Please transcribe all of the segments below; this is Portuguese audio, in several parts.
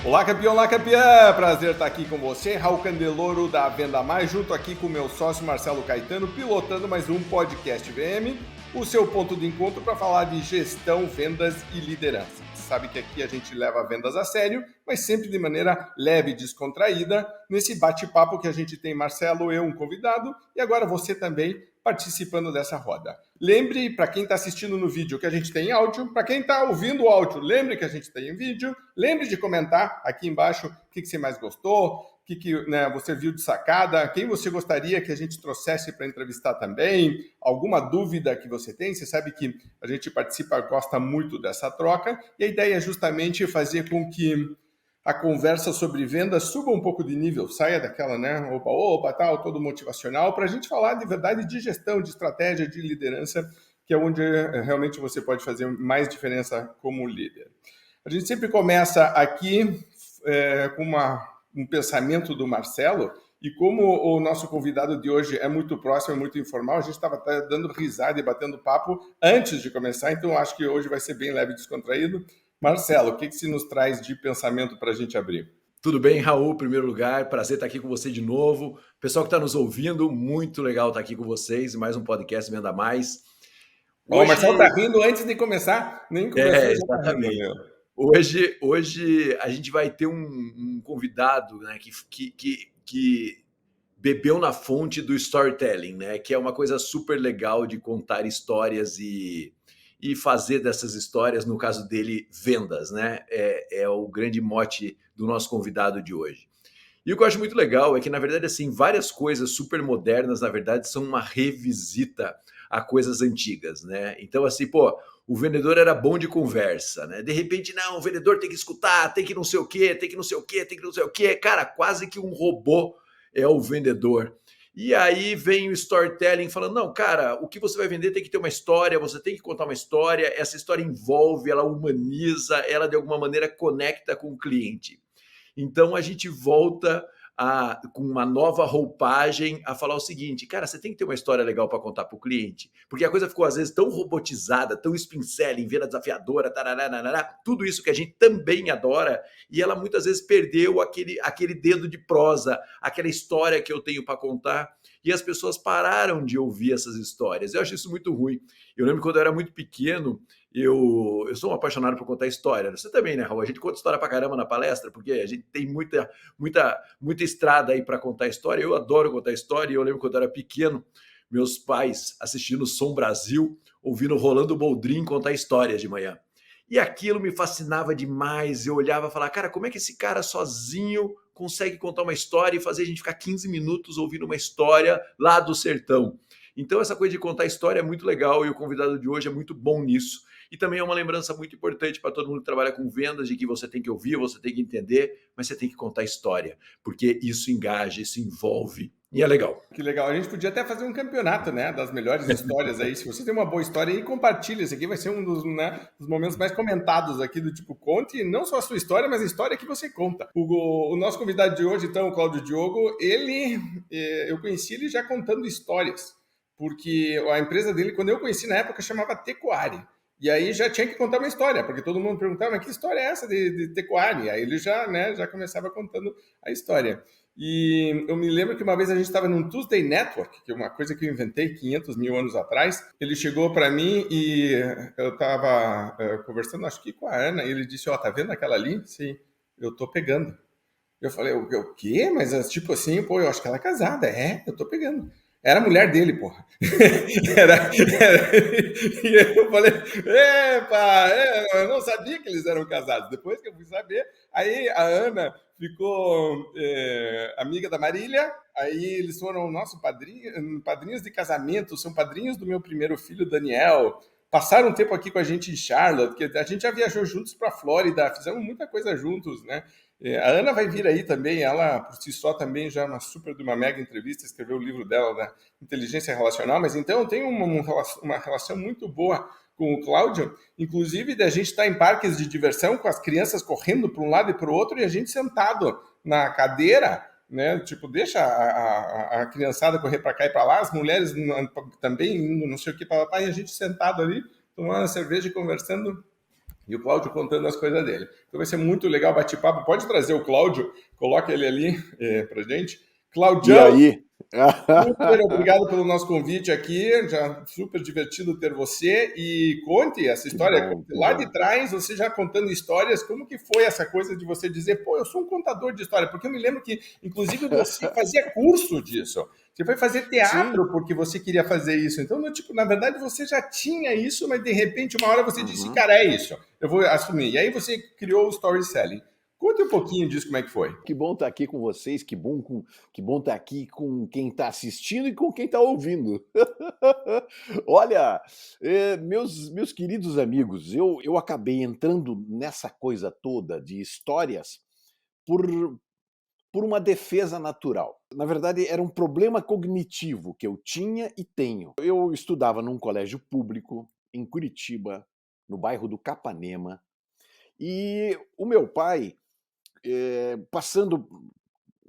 Olá, campeão, olá, campeã! Prazer estar aqui com você, Raul Candeloro da Venda Mais, junto aqui com o meu sócio Marcelo Caetano, pilotando mais um podcast VM, o seu ponto de encontro para falar de gestão, vendas e liderança. Você sabe que aqui a gente leva vendas a sério, mas sempre de maneira leve e descontraída, nesse bate-papo que a gente tem Marcelo, eu, um convidado, e agora você também participando dessa roda. Lembre, para quem está assistindo no vídeo, que a gente tem áudio. Para quem está ouvindo o áudio, lembre que a gente tem vídeo. Lembre de comentar aqui embaixo o que você mais gostou, o que você viu de sacada, quem você gostaria que a gente trouxesse para entrevistar também, alguma dúvida que você tem. Você sabe que a gente participa, gosta muito dessa troca, e a ideia é justamente fazer com que a conversa sobre vendas suba um pouco de nível, saia daquela, opa, tal, todo motivacional, para a gente falar de verdade de gestão, de estratégia, de liderança, que é onde realmente você pode fazer mais diferença como líder. A gente sempre começa aqui com um pensamento do Marcelo, e como o nosso convidado de hoje é muito próximo, é muito informal, a gente estava até dando risada e batendo papo antes de começar, então acho que hoje vai ser bem leve e descontraído. Marcelo, o que se nos traz de pensamento para a gente abrir? Tudo bem, Raul? Em primeiro lugar, prazer estar aqui com você de novo. Pessoal que está nos ouvindo, muito legal estar aqui com vocês. Mais um podcast Venda Mais. Hoje... O Marcelo está rindo antes de começar, nem começou, já está rindo. Meu. Hoje a gente vai ter um convidado, né, que bebeu na fonte do storytelling, né, que é uma coisa super legal de contar histórias e fazer dessas histórias, no caso dele, vendas, né? É o grande mote do nosso convidado de hoje. E o que eu acho muito legal é que, na verdade, assim, várias coisas super modernas, na verdade, são uma revisita a coisas antigas, né? Então, assim, o vendedor era bom de conversa, né? De repente, não, o vendedor tem que escutar, tem que não sei o quê, tem que não sei o quê, tem que não sei o quê. Cara, quase que um robô é o vendedor. E aí vem o storytelling falando, não, cara, o que você vai vender tem que ter uma história, você tem que contar uma história, essa história envolve, ela humaniza, ela de alguma maneira conecta com o cliente. Então a gente volta com uma nova roupagem a falar o seguinte, cara, você tem que ter uma história legal para contar para o cliente, porque a coisa ficou às vezes tão robotizada, tão spin selling, venda desafiadora, tudo isso que a gente também adora, e ela muitas vezes perdeu aquele dedo de prosa, aquela história que eu tenho para contar, e as pessoas pararam de ouvir essas histórias. Eu acho isso muito ruim. Eu lembro quando eu era muito pequeno, eu sou um apaixonado por contar história. Você também, né, Raul? A gente conta história pra caramba na palestra, porque a gente tem muita estrada aí para contar história. Eu adoro contar história. Eu lembro quando eu era pequeno, meus pais assistindo Som Brasil, ouvindo Rolando Boldrin contar histórias de manhã. E aquilo me fascinava demais. Eu olhava e falava, cara, como é que esse cara sozinho consegue contar uma história e fazer a gente ficar 15 minutos ouvindo uma história lá do sertão? Então, essa coisa de contar história é muito legal e o convidado de hoje é muito bom nisso. E também é uma lembrança muito importante para todo mundo que trabalha com vendas, de que você tem que ouvir, você tem que entender, mas você tem que contar história, porque isso engaja, isso envolve e é legal. Que legal. A gente podia até fazer um campeonato, né, das melhores histórias aí. Se você tem uma boa história aí, compartilha. Esse aqui vai ser um dos momentos mais comentados aqui do tipo, conte não só a sua história, mas a história que você conta. O nosso convidado de hoje, então, o Cláudio Diogo, eu conheci ele já contando histórias, porque a empresa dele, quando eu conheci na época, chamava Tecoari. E aí já tinha que contar uma história, porque todo mundo perguntava, mas que história é essa de Tecoari? Aí ele já começava contando a história. E eu me lembro que uma vez a gente estava num Tuesday Network, que é uma coisa que eu inventei 500 mil anos atrás. Ele chegou para mim e eu estava conversando, acho que com a Ana, e ele disse, tá vendo aquela ali? Sim, eu tô pegando. Eu falei, o quê? Mas tipo assim, eu acho que ela é casada. Eu tô pegando. Era a mulher dele, porra. E eu falei, eu não sabia que eles eram casados. Depois que eu fui saber, aí a Ana ficou amiga da Marília, aí eles foram nossos padrinhos de casamento, são padrinhos do meu primeiro filho, Daniel. Passaram um tempo aqui com a gente em Charlotte, que a gente já viajou juntos para a Flórida, fizemos muita coisa juntos, né? A Ana vai vir aí também, ela por si só também já é uma super de uma mega entrevista, escreveu o livro dela da inteligência relacional, mas então eu tenho uma relação muito boa com o Cláudio, inclusive da gente estar em parques de diversão com as crianças correndo para um lado e para o outro e a gente sentado na cadeira, né? Tipo, deixa a criançada correr para cá e para lá, as mulheres também indo não sei o que para lá, e a gente sentado ali, tomando uma cerveja e conversando E o Cláudio contando as coisas dele. Então vai ser muito legal bate-papo. Pode trazer o Cláudio, coloca ele ali pra gente. E Claudião, aí? super obrigado pelo nosso convite aqui, já super divertido ter você e conte essa Que história. bom, que Lá de bom. trás, você já contando histórias, como que foi essa coisa de você dizer, pô, eu sou um contador de história? Porque eu me lembro que, inclusive, você fazia curso disso. Você foi fazer Sim. teatro porque você queria fazer isso. Então, tipo, na verdade, você já tinha isso, mas de repente, uma hora você disse, Uhum. cara, é isso, eu vou assumir. E aí você criou o storytelling. Conte um pouquinho disso, como é que foi. Que bom estar aqui com vocês, que bom estar aqui com quem está assistindo e com quem está ouvindo. Olha, meus queridos amigos, eu acabei entrando nessa coisa toda de histórias por, por uma defesa natural. Na verdade, era um problema cognitivo que eu tinha e tenho. Eu estudava num colégio público em Curitiba, no bairro do Capanema, e o meu pai, passando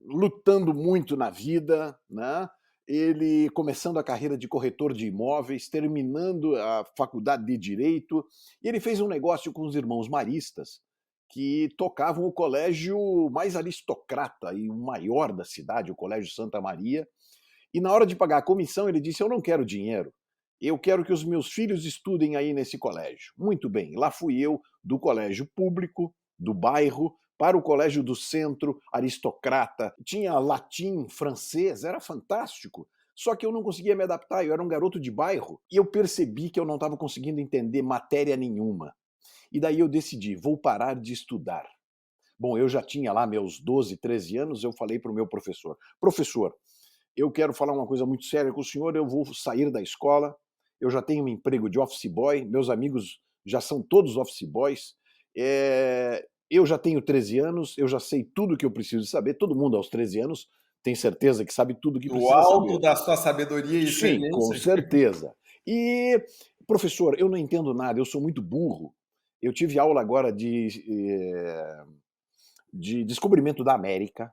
lutando muito na vida, né? Ele começando a carreira de corretor de imóveis, terminando a faculdade de Direito, e ele fez um negócio com os irmãos maristas, que tocavam o colégio mais aristocrata e o maior da cidade, o Colégio Santa Maria. E na hora de pagar a comissão, ele disse: Eu não quero dinheiro, eu quero que os meus filhos estudem aí nesse colégio. Muito bem, lá fui eu, do colégio público, do bairro, para o colégio do centro, aristocrata. Tinha latim, francês, era fantástico. Só que eu não conseguia me adaptar, eu era um garoto de bairro. E eu percebi que eu não estava conseguindo entender matéria nenhuma. E daí eu decidi, vou parar de estudar. Bom, eu já tinha lá meus 12, 13 anos, eu falei para o meu professor: Professor, eu quero falar uma coisa muito séria com o senhor, eu vou sair da escola, eu já tenho um emprego de office boy, meus amigos já são todos office boys, eu já tenho 13 anos, eu já sei tudo o que eu preciso saber, todo mundo aos 13 anos tem certeza que sabe tudo o que Do precisa alto saber. da sua sabedoria e Sim, com experiência. certeza. E, professor, eu não entendo nada, eu sou muito burro. Eu tive aula agora de descobrimento da América,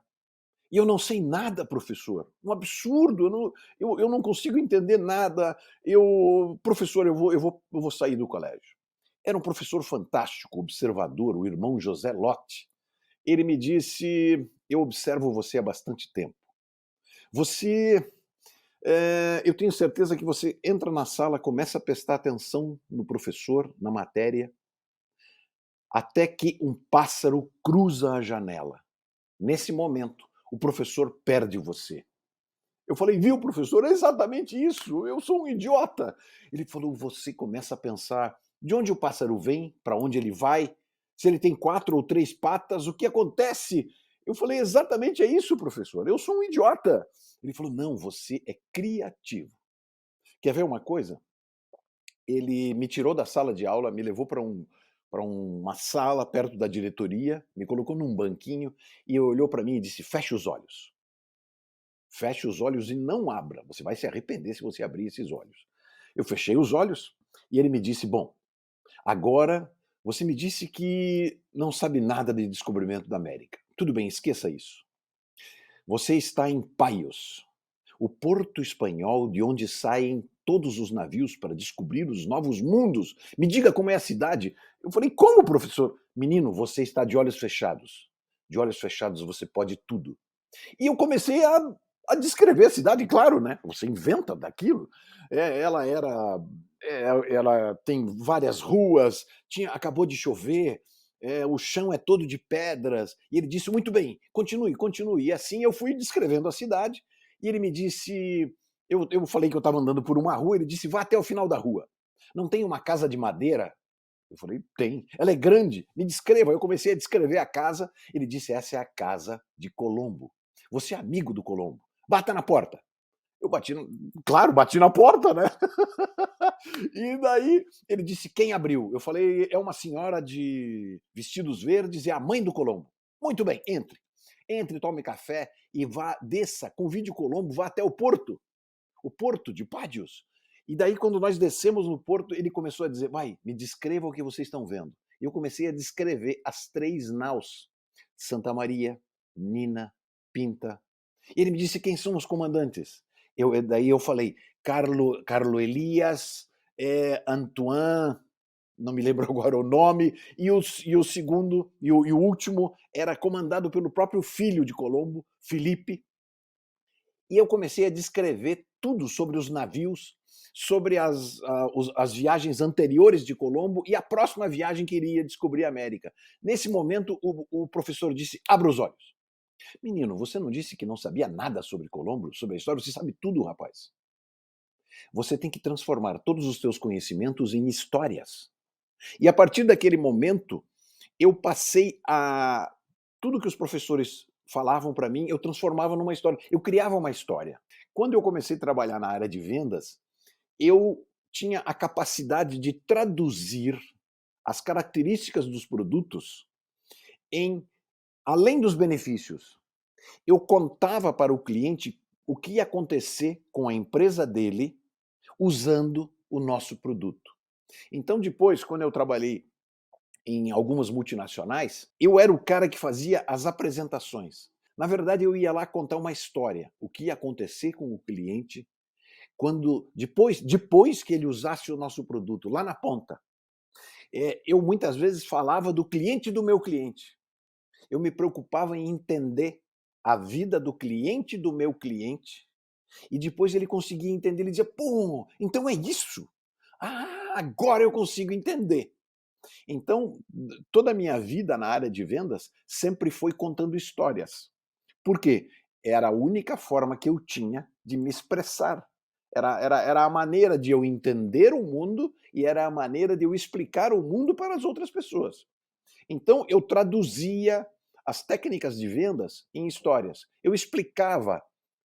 e eu não sei nada, professor. Um absurdo, eu não consigo entender nada. Professor, eu vou sair do colégio. Era um professor fantástico, observador, o irmão José Lotte. Ele me disse: Eu observo você há bastante tempo. Você. Eu tenho certeza que você entra na sala, começa a prestar atenção no professor, na matéria, até que um pássaro cruza a janela. Nesse momento, o professor perde você. Eu falei, viu, professor, é exatamente isso, eu sou um idiota. Ele falou, você começa a pensar de onde o pássaro vem, para onde ele vai, se ele tem 4 ou 3 patas, o que acontece? Eu falei, exatamente é isso, professor, eu sou um idiota. Ele falou, não, você é criativo. Quer ver uma coisa? Ele me tirou da sala de aula, me levou para uma sala perto da diretoria, me colocou num banquinho e olhou para mim e disse, feche os olhos. Feche os olhos e não abra. Você vai se arrepender se você abrir esses olhos. Eu fechei os olhos e ele me disse: Bom, agora você me disse que não sabe nada de descobrimento da América. Tudo bem, esqueça isso. Você está em Paios, o porto espanhol de onde saem todos os navios para descobrir os novos mundos. Me diga como é a cidade. Eu falei: Como, professor? Menino, você está de olhos fechados. De olhos fechados você pode tudo. E eu comecei a descrever a cidade, claro, né? Você inventa daquilo. Ela era. Ela tem várias ruas, acabou de chover, o chão é todo de pedras. E ele disse: Muito bem, continue, continue. E assim eu fui descrevendo a cidade. E ele me disse: Eu falei que eu estava andando por uma rua, ele disse: Vá até o final da rua. Não tem uma casa de madeira? Eu falei: Tem. Ela é grande, me descreva. Eu comecei a descrever a casa. Ele disse: Essa é a casa de Colombo. Você é amigo do Colombo. Bata na porta. Eu bati, claro, bati na porta, né? E daí ele disse: Quem abriu? Eu falei: É uma senhora de vestidos verdes, é a mãe do Colombo. Muito bem, entre. Entre, tome café e vá, desça, convide o Colombo, vá até o porto de Pádios. E daí, quando nós descemos no porto, ele começou a dizer: Vai, me descreva o que vocês estão vendo. E eu comecei a descrever as 3 naus: Santa Maria, Nina, Pinta. E ele me disse: Quem são os comandantes? Daí eu falei: Carlo Elias, Antoine, não me lembro agora o nome, e o segundo, e o último, era comandado pelo próprio filho de Colombo, Felipe. E eu comecei a descrever tudo sobre os navios, sobre as viagens anteriores de Colombo e a próxima viagem que iria descobrir a América. Nesse momento, o professor disse: abra os olhos. Menino, você não disse que não sabia nada sobre Colombo, sobre a história? Você sabe tudo, rapaz. Você tem que transformar todos os seus conhecimentos em histórias. E a partir daquele momento, eu passei a... Tudo que os professores falavam para mim, eu transformava numa história. Eu criava uma história. Quando eu comecei a trabalhar na área de vendas, eu tinha a capacidade de traduzir as características dos produtos em, além dos benefícios, eu contava para o cliente o que ia acontecer com a empresa dele usando o nosso produto. Então, depois, quando eu trabalhei em algumas multinacionais, eu era o cara que fazia as apresentações. Na verdade, eu ia lá contar uma história, o que ia acontecer com o cliente quando depois que ele usasse o nosso produto, lá na ponta. Eu muitas vezes falava do cliente do meu cliente. Eu me preocupava em entender a vida do cliente do meu cliente, e depois ele conseguia entender, ele dizia: pô, então é isso? Ah, agora eu consigo entender. Então, toda a minha vida na área de vendas sempre foi contando histórias. Por quê? Era a única forma que eu tinha de me expressar. Era a maneira de eu entender o mundo e era a maneira de eu explicar o mundo para as outras pessoas. Então, eu traduzia as técnicas de vendas em histórias. Eu explicava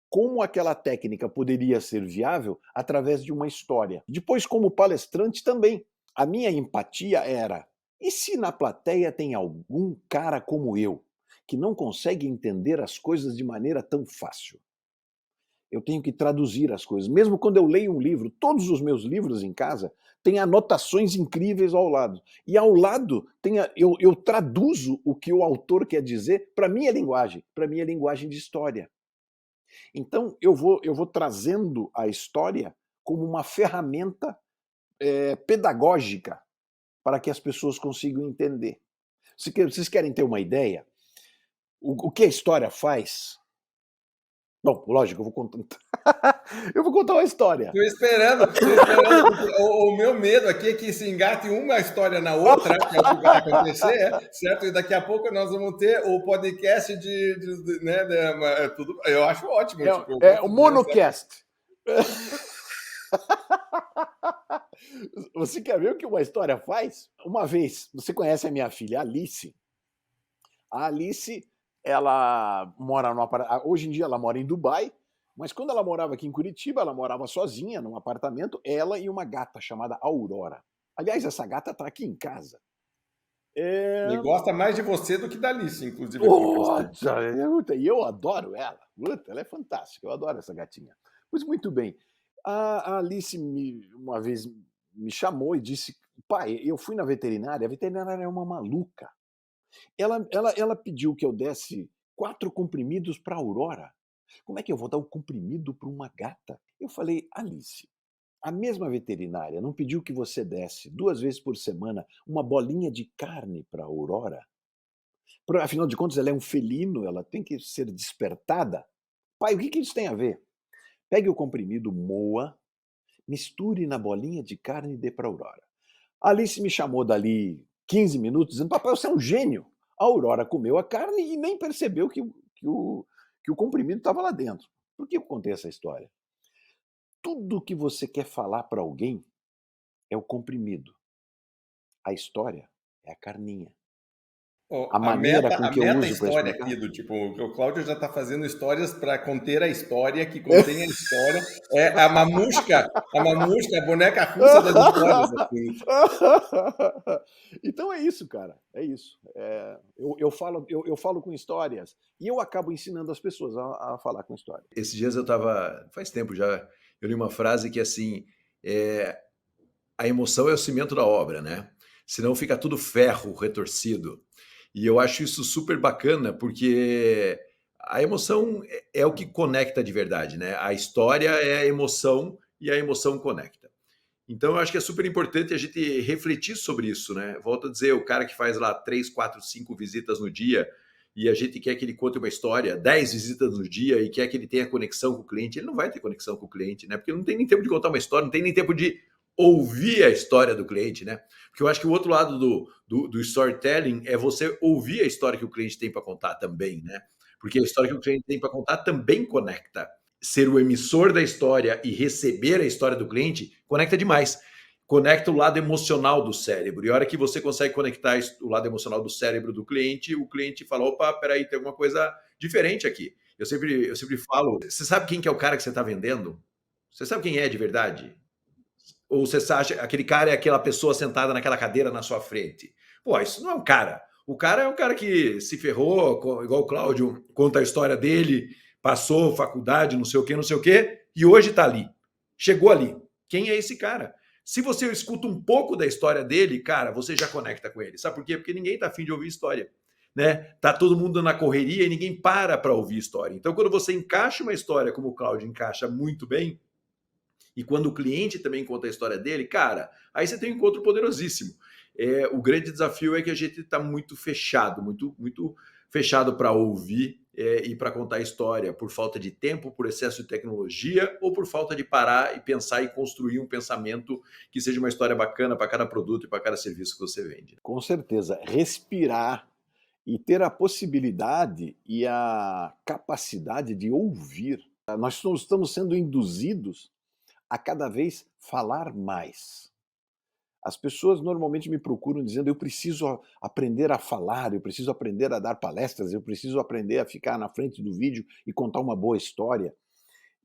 como aquela técnica poderia ser viável através de uma história. Depois, como palestrante também, a minha empatia era: e se na plateia tem algum cara como eu, que não consegue entender as coisas de maneira tão fácil? Eu tenho que traduzir as coisas. Mesmo quando eu leio um livro, todos os meus livros em casa têm anotações incríveis ao lado. E ao lado eu traduzo o que o autor quer dizer para a minha linguagem de história. Então eu vou trazendo a história como uma ferramenta pedagógica para que as pessoas consigam entender. Vocês querem ter uma ideia? O que a história faz? Bom, lógico, eu vou contar. Eu vou contar uma história. Estou esperando, porque o meu medo aqui é que se engate uma história na outra, que é o que vai acontecer, certo? E daqui a pouco nós vamos ter o podcast tudo. Eu acho ótimo. O monocast. Você quer ver o que uma história faz? Uma vez, você conhece a minha filha, Alice. A Alice, ela mora hoje em dia ela mora em Dubai, mas quando ela morava aqui em Curitiba, ela morava sozinha num apartamento, ela e uma gata chamada Aurora. Aliás, essa gata está aqui em casa. E gosta mais de você do que da Alice, inclusive. E eu adoro ela. Ela é fantástica, eu adoro essa gatinha. Pois muito bem. A Alice uma vez me chamou e disse: pai, eu fui na veterinária, a veterinária é uma maluca. Ela pediu que eu desse 4 comprimidos para a Aurora. Como é que eu vou dar um comprimido para uma gata? Eu falei: Alice, a mesma veterinária não pediu que você desse 2 vezes por semana uma bolinha de carne para a Aurora? Afinal de contas, ela é um felino, ela tem que ser despertada. Pai, o que isso tem a ver? Pegue o comprimido, moa, misture na bolinha de carne e dê para a Aurora. A Alice me chamou dali 15 minutos dizendo: papai, você é um gênio. A Aurora comeu a carne e nem percebeu que o comprimido estava lá dentro. Por que eu contei essa história? Tudo que você quer falar para alguém é o comprimido. A história é a carninha. A maneira com que eu uso para história explicar. aqui do tipo, o Cláudio já está fazendo histórias para conter a história, que contém a história. É a mamusca, a boneca russa das histórias. Assim. Então é isso, cara. É isso. Eu falo com histórias e eu acabo ensinando as pessoas a falar com histórias. Esses dias faz tempo já, eu li uma frase que assim, a emoção é o cimento da obra, né? Senão fica tudo ferro retorcido. E eu acho isso super bacana, porque a emoção é o que conecta de verdade, né? A história é a emoção e a emoção conecta. Então, eu acho que é super importante a gente refletir sobre isso, né? Volto a dizer, o cara que faz lá 3, 4, 5 visitas no dia e a gente quer que ele conte uma história, 10 visitas no dia e quer que ele tenha conexão com o cliente, ele não vai ter conexão com o cliente, né? Porque não tem nem tempo de contar uma história, não tem nem tempo de ouvir a história do cliente, né? Porque eu acho que o outro lado do storytelling é você ouvir a história que o cliente tem para contar também, né? Porque a história que o cliente tem para contar também conecta. Ser o emissor da história e receber a história do cliente conecta demais. Conecta o lado emocional do cérebro. E a hora que você consegue conectar o lado emocional do cérebro do cliente, o cliente fala: opa, peraí, tem alguma coisa diferente aqui. Eu sempre falo: você sabe quem que é o cara que você está vendendo? Você sabe quem é de verdade? Ou você acha aquele cara é aquela pessoa sentada naquela cadeira na sua frente? Pô, isso não é um cara. O cara é um cara que se ferrou, igual o Cláudio conta a história dele, passou faculdade, não sei o quê, e hoje está ali. Chegou ali. Quem é esse cara? Se você escuta um pouco da história dele, cara, você já conecta com ele. Sabe por quê? Porque ninguém está afim de ouvir história. Né? Tá todo mundo na correria e ninguém para ouvir história. Então, quando você encaixa uma história como o Cláudio encaixa muito bem, e quando o cliente também conta a história dele, cara, aí você tem um encontro poderosíssimo. O grande desafio é que a gente está muito fechado, muito fechado para ouvir e para contar a história, por falta de tempo, por excesso de tecnologia ou por falta de parar e pensar e construir um pensamento que seja uma história bacana para cada produto e para cada serviço que você vende. Com certeza. Respirar e ter a possibilidade e a capacidade de ouvir. Nós estamos sendo induzidos a cada vez falar mais. As pessoas normalmente me procuram dizendo: eu preciso aprender a falar, eu preciso aprender a dar palestras, eu preciso aprender a ficar na frente do vídeo e contar uma boa história.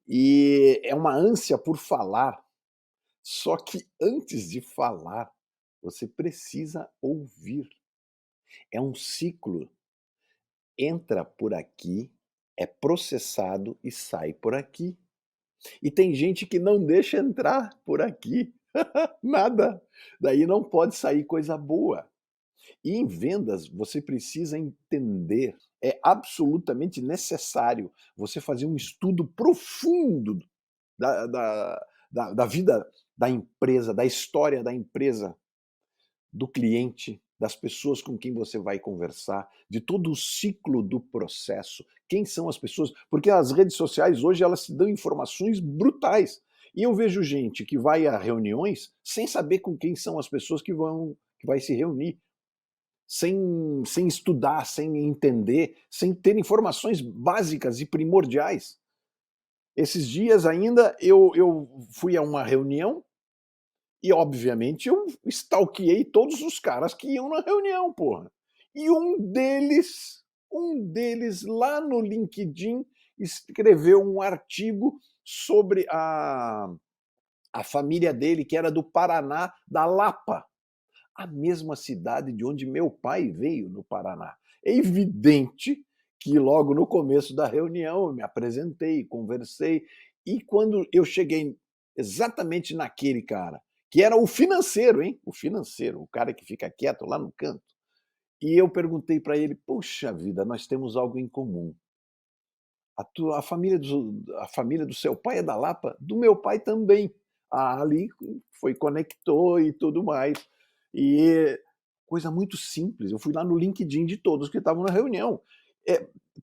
E é uma ânsia por falar. Só que antes de falar, você precisa ouvir. É um ciclo. Entra por aqui, é processado e sai por aqui. E tem gente que não deixa entrar por aqui. Nada. Daí não pode sair coisa boa. E em vendas, você precisa entender, é absolutamente necessário você fazer um estudo profundo da vida da empresa, da história da empresa, do cliente, das pessoas com quem você vai conversar, de todo o ciclo do processo. Quem são as pessoas? Porque as redes sociais hoje elas te dão informações brutais. E eu vejo gente que vai a reuniões sem saber com quem são as pessoas que vai se reunir, sem estudar, sem entender, sem ter informações básicas e primordiais. Esses dias ainda eu fui a uma reunião e, obviamente, eu stalkeei todos os caras que iam na reunião, porra. E um deles lá no LinkedIn escreveu um artigo sobre a família dele, que era do Paraná, da Lapa, a mesma cidade de onde meu pai veio, no Paraná. É evidente que logo no começo da reunião eu me apresentei, conversei, e quando eu cheguei exatamente naquele cara, que era o financeiro, hein? O financeiro, o cara que fica quieto lá no canto. E eu perguntei para ele: puxa vida, nós temos algo em comum. A família do seu pai é da Lapa? Do meu pai também. Ali conectou e tudo mais. E coisa muito simples. Eu fui lá no LinkedIn de todos que estavam na reunião.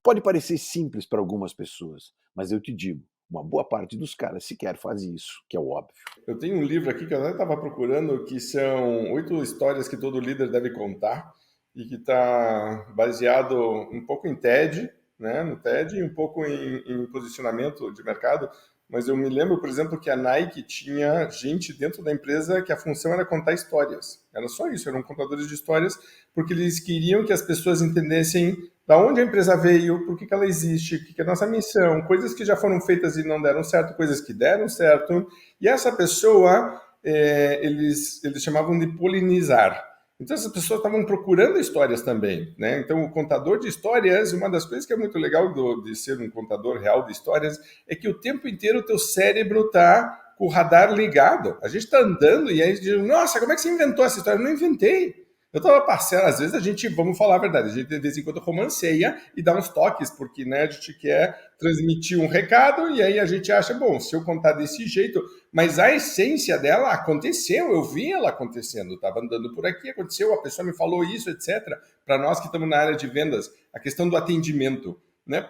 Pode parecer simples para algumas pessoas, mas eu te digo, uma boa parte dos caras sequer faz isso, que é o óbvio. Eu tenho um livro aqui que eu até estava procurando, que são 8 histórias que todo líder deve contar, e que está baseado um pouco em TED, né, no TED, e um pouco em posicionamento de mercado. Mas eu me lembro, por exemplo, que a Nike tinha gente dentro da empresa que a função era contar histórias. Era só isso, eram contadores de histórias, porque eles queriam que as pessoas entendessem da onde a empresa veio, por que ela existe, o que é a nossa missão, coisas que já foram feitas e não deram certo, coisas que deram certo. E essa pessoa, eles chamavam de polinizar. Então, essas pessoas estavam procurando histórias também, né? Então, o contador de histórias, uma das coisas que é muito legal de ser um contador real de histórias, é que o tempo inteiro o teu cérebro está com o radar ligado. A gente está andando e aí diz: nossa, como é que você inventou essa história? Eu não inventei. Eu tava passando, às vezes a gente, vamos falar a verdade, a gente de vez em quando romanceia e dá uns toques, porque né, a gente quer transmitir um recado e aí a gente acha, bom, se eu contar desse jeito, mas a essência dela aconteceu, eu vi ela acontecendo, estava andando por aqui, aconteceu, a pessoa me falou isso, etc. Para nós que estamos na área de vendas, a questão do atendimento. Né?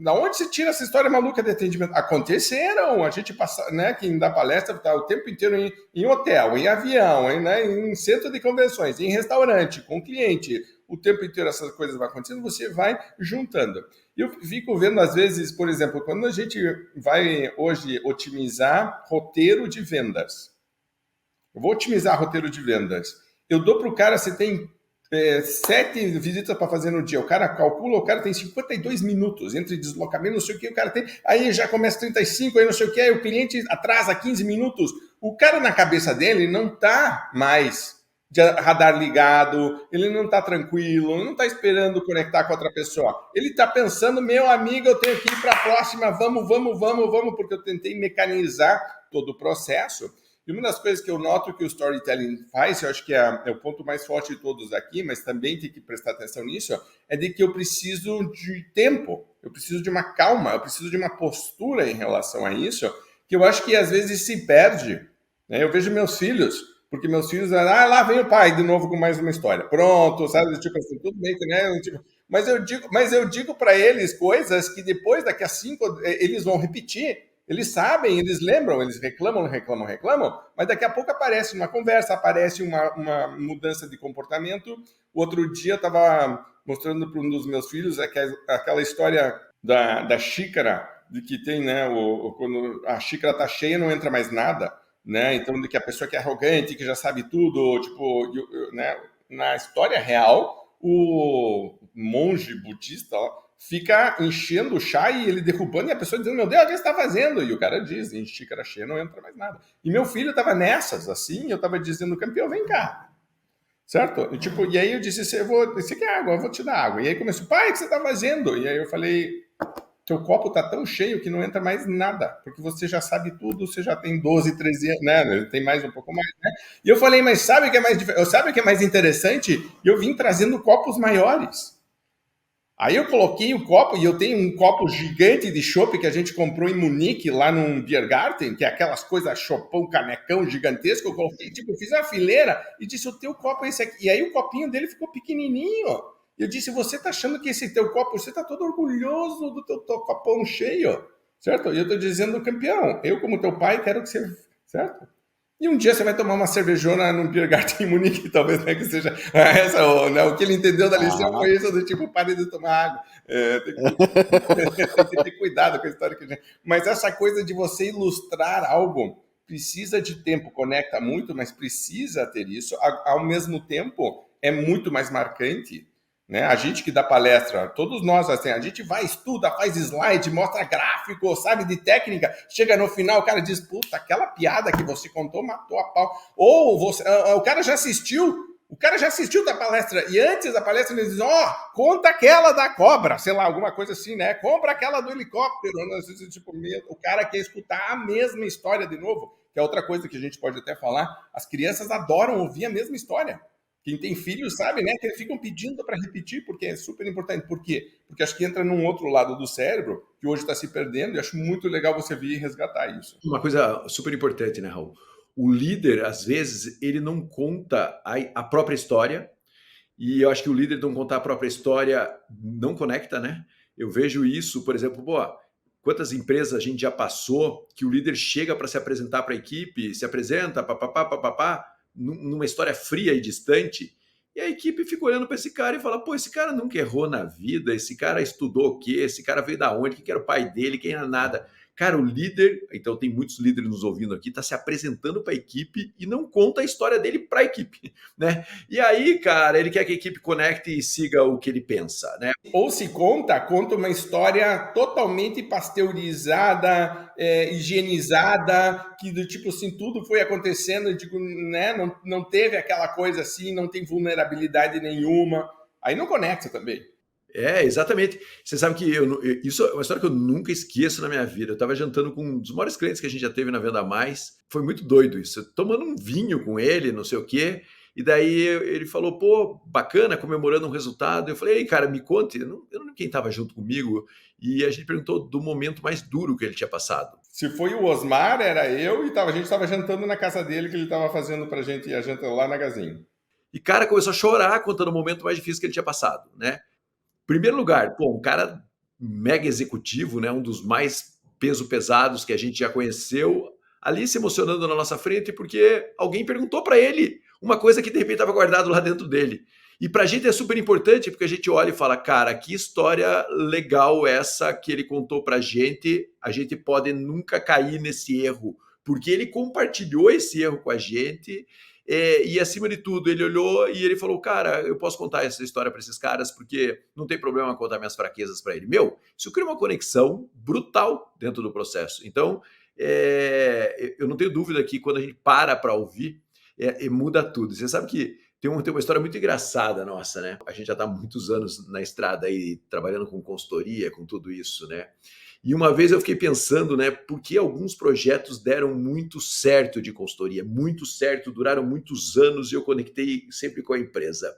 Da onde se tira essa história maluca de atendimento? Aconteceram, a gente passa, né? Quem dá palestra está o tempo inteiro em hotel, em avião, em centro de convenções, em restaurante, com cliente. O tempo inteiro essas coisas vão acontecendo, você vai juntando. Eu fico vendo, às vezes, por exemplo, quando a gente vai hoje otimizar roteiro de vendas. Eu vou otimizar roteiro de vendas. Eu dou para o cara, você tem 7 visitas para fazer no dia. O cara calcula, o cara tem 52 minutos entre deslocamento, não sei o que, o cara tem. Aí já começa 35, aí não sei o que, aí o cliente atrasa 15 minutos. O cara na cabeça dele não está mais de radar ligado, ele não está tranquilo, ele não está esperando conectar com outra pessoa. Ele está pensando, meu amigo, eu tenho que ir para a próxima, vamos, porque eu tentei mecanizar todo o processo. E uma das coisas que eu noto que o storytelling faz, eu acho que é o ponto mais forte de todos aqui, mas também tem que prestar atenção nisso, é de que eu preciso de tempo, eu preciso de uma calma, eu preciso de uma postura em relação a isso, que eu acho que às vezes se perde. Né? Eu vejo meus filhos, porque meus filhos, lá vem o pai de novo com mais uma história. Pronto, sabe? Tipo assim, tudo bem, né? Tipo, mas eu digo para eles coisas que depois, daqui a 5, eles vão repetir. Eles sabem, eles lembram, eles reclamam, mas daqui a pouco aparece uma conversa, aparece uma mudança de comportamento. O outro dia eu estava mostrando para um dos meus filhos aquela história da xícara, de que tem, né, quando a xícara está cheia não entra mais nada, né? Então, de que a pessoa que é arrogante, que já sabe tudo, tipo, né, na história real, o monge budista fica enchendo o chá e ele derrubando, e a pessoa dizendo, meu Deus, o que você está fazendo? E o cara diz, em xícara cheia não entra mais nada. E meu filho estava nessas, assim, eu estava dizendo, campeão, vem cá. Certo? E aí eu disse, você quer água? Eu vou te dar água. E aí começou, pai, o que você está fazendo? E aí eu falei, teu copo está tão cheio que não entra mais nada, porque você já sabe tudo, você já tem 12, 13 anos, né? Tem mais um pouco mais, né? E eu falei, mas sabe o que é mais interessante? Eu vim trazendo copos maiores. Aí eu coloquei o copo, e eu tenho um copo gigante de chopp que a gente comprou em Munique, lá num Biergarten, que é aquelas coisas chopão, canecão gigantesco. Eu coloquei, fiz uma fileira e disse, o teu copo é esse aqui. E aí o copinho dele ficou pequenininho. Eu disse, você tá achando que esse teu copo, você tá todo orgulhoso do teu copão cheio, certo? E eu tô dizendo, campeão, eu como teu pai quero que você, certo? E um dia você vai tomar uma cervejona num Biergarten em Munique, talvez, né, que seja essa, né, o que ele entendeu da lição foi isso, do tipo, pare de tomar água. Tem que ter cuidado com a história que a gente... Mas essa coisa de você ilustrar algo precisa de tempo, conecta muito, mas precisa ter isso. Ao mesmo tempo, é muito mais marcante. Né? A gente que dá palestra, todos nós, assim, a gente vai, estuda, faz slide, mostra gráfico, sabe, de técnica, chega no final, o cara diz, puta, aquela piada que você contou matou a pau. Ou o cara já assistiu da palestra, e antes da palestra ele diz, conta aquela da cobra, sei lá, alguma coisa assim, né? Compra aquela do helicóptero, né? Tipo, o cara quer escutar a mesma história de novo, que é outra coisa que a gente pode até falar, as crianças adoram ouvir a mesma história. Quem tem filhos sabe, né, que eles ficam pedindo para repetir, porque é super importante. Por quê? Porque acho que entra num outro lado do cérebro, que hoje está se perdendo, e acho muito legal você vir resgatar isso. Uma coisa super importante, né, Raul? O líder, às vezes, ele não conta a própria história, e eu acho que o líder não contar a própria história não conecta, né? Eu vejo isso, por exemplo, quantas empresas a gente já passou que o líder chega para se apresentar para a equipe, se apresenta, papapá, numa história fria e distante, e a equipe fica olhando para esse cara e fala, pô, esse cara nunca errou na vida, esse cara estudou o quê? Esse cara veio da onde? Quem era o pai dele? Quem era nada? Cara, o líder, então tem muitos líderes nos ouvindo aqui, está se apresentando para a equipe e não conta a história dele para a equipe, né? E aí, cara, ele quer que a equipe conecte e siga o que ele pensa, né? Ou se conta uma história totalmente pasteurizada, higienizada, que do tipo assim, tudo foi acontecendo, digo, né? Não teve aquela coisa assim, não tem vulnerabilidade nenhuma. Aí não conecta também. Exatamente. Você sabe que isso é uma história que eu nunca esqueço na minha vida. Eu estava jantando com um dos maiores clientes que a gente já teve na Venda Mais. Foi muito doido isso. Tomando um vinho com ele, não sei o quê. E daí ele falou, pô, bacana, comemorando um resultado. Eu falei, ei, cara, me conte. Eu não lembro quem estava junto comigo. E a gente perguntou do momento mais duro que ele tinha passado. Se foi o Osmar, era eu e a gente estava jantando na casa dele, que ele estava fazendo pra gente a janta lá na Gazinho. E cara começou a chorar contando o momento mais difícil que ele tinha passado, né? Primeiro lugar, pô, um cara mega executivo, né? Um dos mais peso pesados que a gente já conheceu, ali se emocionando na nossa frente porque alguém perguntou para ele uma coisa que de repente estava guardado lá dentro dele. E para a gente é super importante porque a gente olha e fala, cara, que história legal essa que ele contou para a gente pode nunca cair nesse erro, porque ele compartilhou esse erro com a gente. E acima de tudo, ele olhou e ele falou, cara, eu posso contar essa história para esses caras porque não tem problema contar minhas fraquezas para ele. Meu, isso cria uma conexão brutal dentro do processo. Então, eu não tenho dúvida que quando a gente para ouvir, muda tudo. Você sabe que tem uma história muito engraçada nossa, né? A gente já está há muitos anos na estrada aí, trabalhando com consultoria, com tudo isso, né? E uma vez eu fiquei pensando, né, por que alguns projetos deram muito certo de consultoria, muito certo, duraram muitos anos e eu conectei sempre com a empresa.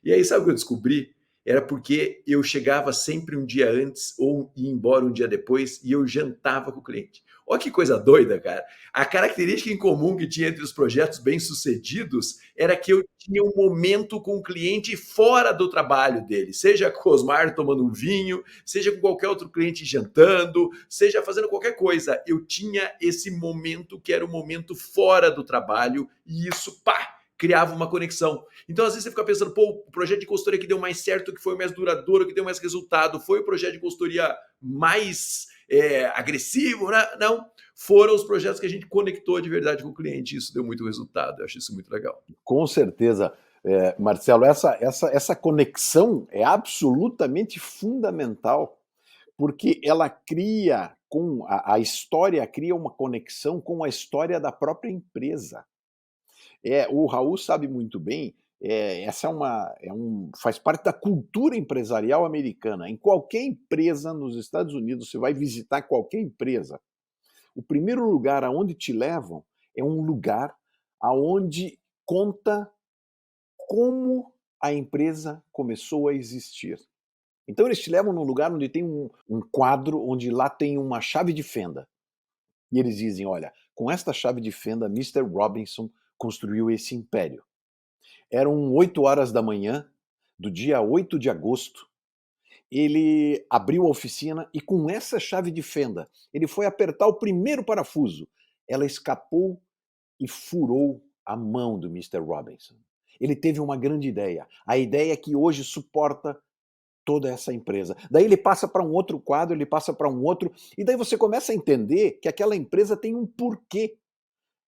E aí, sabe o que eu descobri? Era porque eu chegava sempre um dia antes ou ia embora um dia depois e eu jantava com o cliente. Olha que coisa doida, cara. A característica em comum que tinha entre os projetos bem-sucedidos era que eu tinha um momento com o cliente fora do trabalho dele, seja com o Osmar tomando um vinho, seja com qualquer outro cliente jantando, seja fazendo qualquer coisa. Eu tinha esse momento que era o momento fora do trabalho e isso, pá, criava uma conexão. Então, às vezes você fica pensando, pô, o projeto de consultoria que deu mais certo, que foi mais duradouro, que deu mais resultado, foi o projeto de consultoria mais agressivo, né? Não, foram os projetos que a gente conectou de verdade com o cliente. Isso deu muito resultado. Eu acho isso muito legal. Com certeza, Marcelo, essa conexão é absolutamente fundamental, porque ela cria, a história cria uma conexão com a história da própria empresa. O Raul sabe muito bem, essa faz parte da cultura empresarial americana. Em qualquer empresa nos Estados Unidos, você vai visitar qualquer empresa, o primeiro lugar aonde te levam é um lugar aonde conta como a empresa começou a existir. Então eles te levam num lugar onde tem um quadro, onde lá tem uma chave de fenda. E eles dizem, olha, com esta chave de fenda, Mr. Robinson construiu esse império. Eram 8 horas da manhã, do dia 8 de agosto, ele abriu a oficina e com essa chave de fenda, ele foi apertar o primeiro parafuso. Ela escapou e furou a mão do Mr. Robinson. Ele teve uma grande ideia, a ideia que hoje suporta toda essa empresa. Daí ele passa para um outro quadro, ele passa para um outro, e daí você começa a entender que aquela empresa tem um porquê.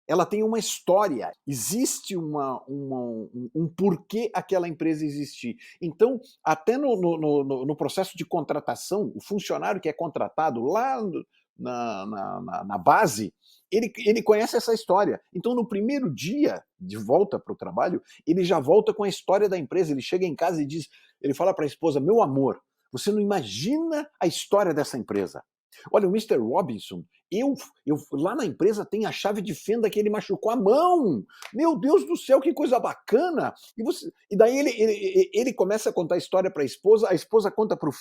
Ela tem uma história, existe um porquê aquela empresa existir. Então, até no processo de contratação, o funcionário que é contratado lá na base, ele conhece essa história. Então, no primeiro dia de volta para o trabalho, ele já volta com a história da empresa. Ele chega em casa e ele fala para a esposa, meu amor, você não imagina a história dessa empresa. Olha, o Mr. Robinson, eu lá na empresa tem a chave de fenda que ele machucou a mão. Meu Deus do céu, que coisa bacana! E daí ele começa a contar a história para a esposa conta para o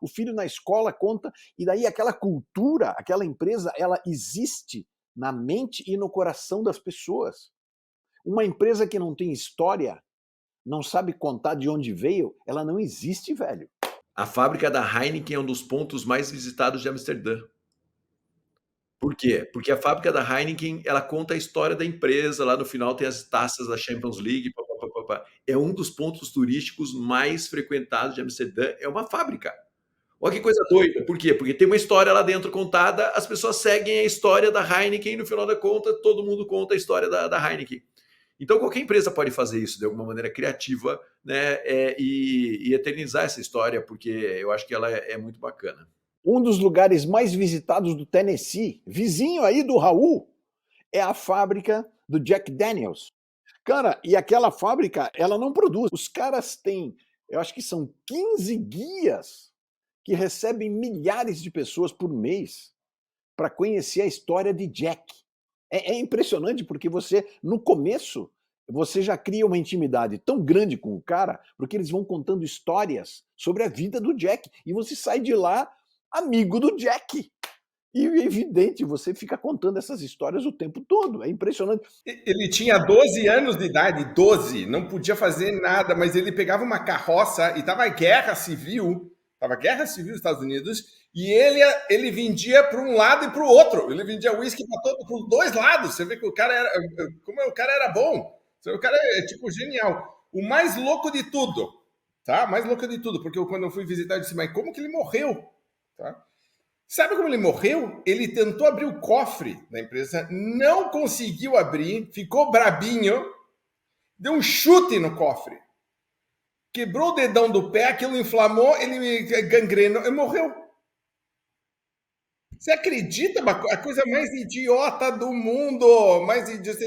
filho na escola conta, e daí aquela cultura, aquela empresa, ela existe na mente e no coração das pessoas. Uma empresa que não tem história, não sabe contar de onde veio, ela não existe, velho. A fábrica da Heineken é um dos pontos mais visitados de Amsterdã. Por quê? Porque a fábrica da Heineken, ela conta a história da empresa, lá no final tem as taças da Champions League, pá, pá, pá, pá. É um dos pontos turísticos mais frequentados de Amsterdã, é uma fábrica. Olha que coisa doida. Por quê? Porque tem uma história lá dentro contada, as pessoas seguem a história da Heineken e no final da conta todo mundo conta a história da Heineken. Então qualquer empresa pode fazer isso de alguma maneira criativa, né, e eternizar essa história, porque eu acho que ela é muito bacana. Um dos lugares mais visitados do Tennessee, vizinho aí do Raul, é a fábrica do Jack Daniels. Cara, e aquela fábrica, ela não produz. Os caras têm, eu acho que são 15 guias que recebem milhares de pessoas por mês para conhecer a história de Jack. É impressionante porque você, no começo, você já cria uma intimidade tão grande com o cara, porque eles vão contando histórias sobre a vida do Jack. E você sai de lá amigo do Jack. E é evidente, você fica contando essas histórias o tempo todo. É impressionante. Ele tinha 12 anos de idade, 12, não podia fazer nada, mas ele pegava uma carroça e tava guerra civil nos Estados Unidos, e ele vendia para um lado e para o outro. Ele vendia uísque para os dois lados. Você vê que o cara era, como o cara era bom. O cara é tipo genial. O mais louco de tudo, tá? Mais louco de tudo, porque quando eu fui visitar, eu disse, mas como que ele morreu? Tá? Sabe como ele morreu? Ele tentou abrir o cofre da empresa, não conseguiu abrir, ficou brabinho, deu um chute no cofre. Quebrou o dedão do pé, aquilo inflamou, ele gangrenou e morreu. Você acredita? A coisa mais idiota do mundo. Mais idiota.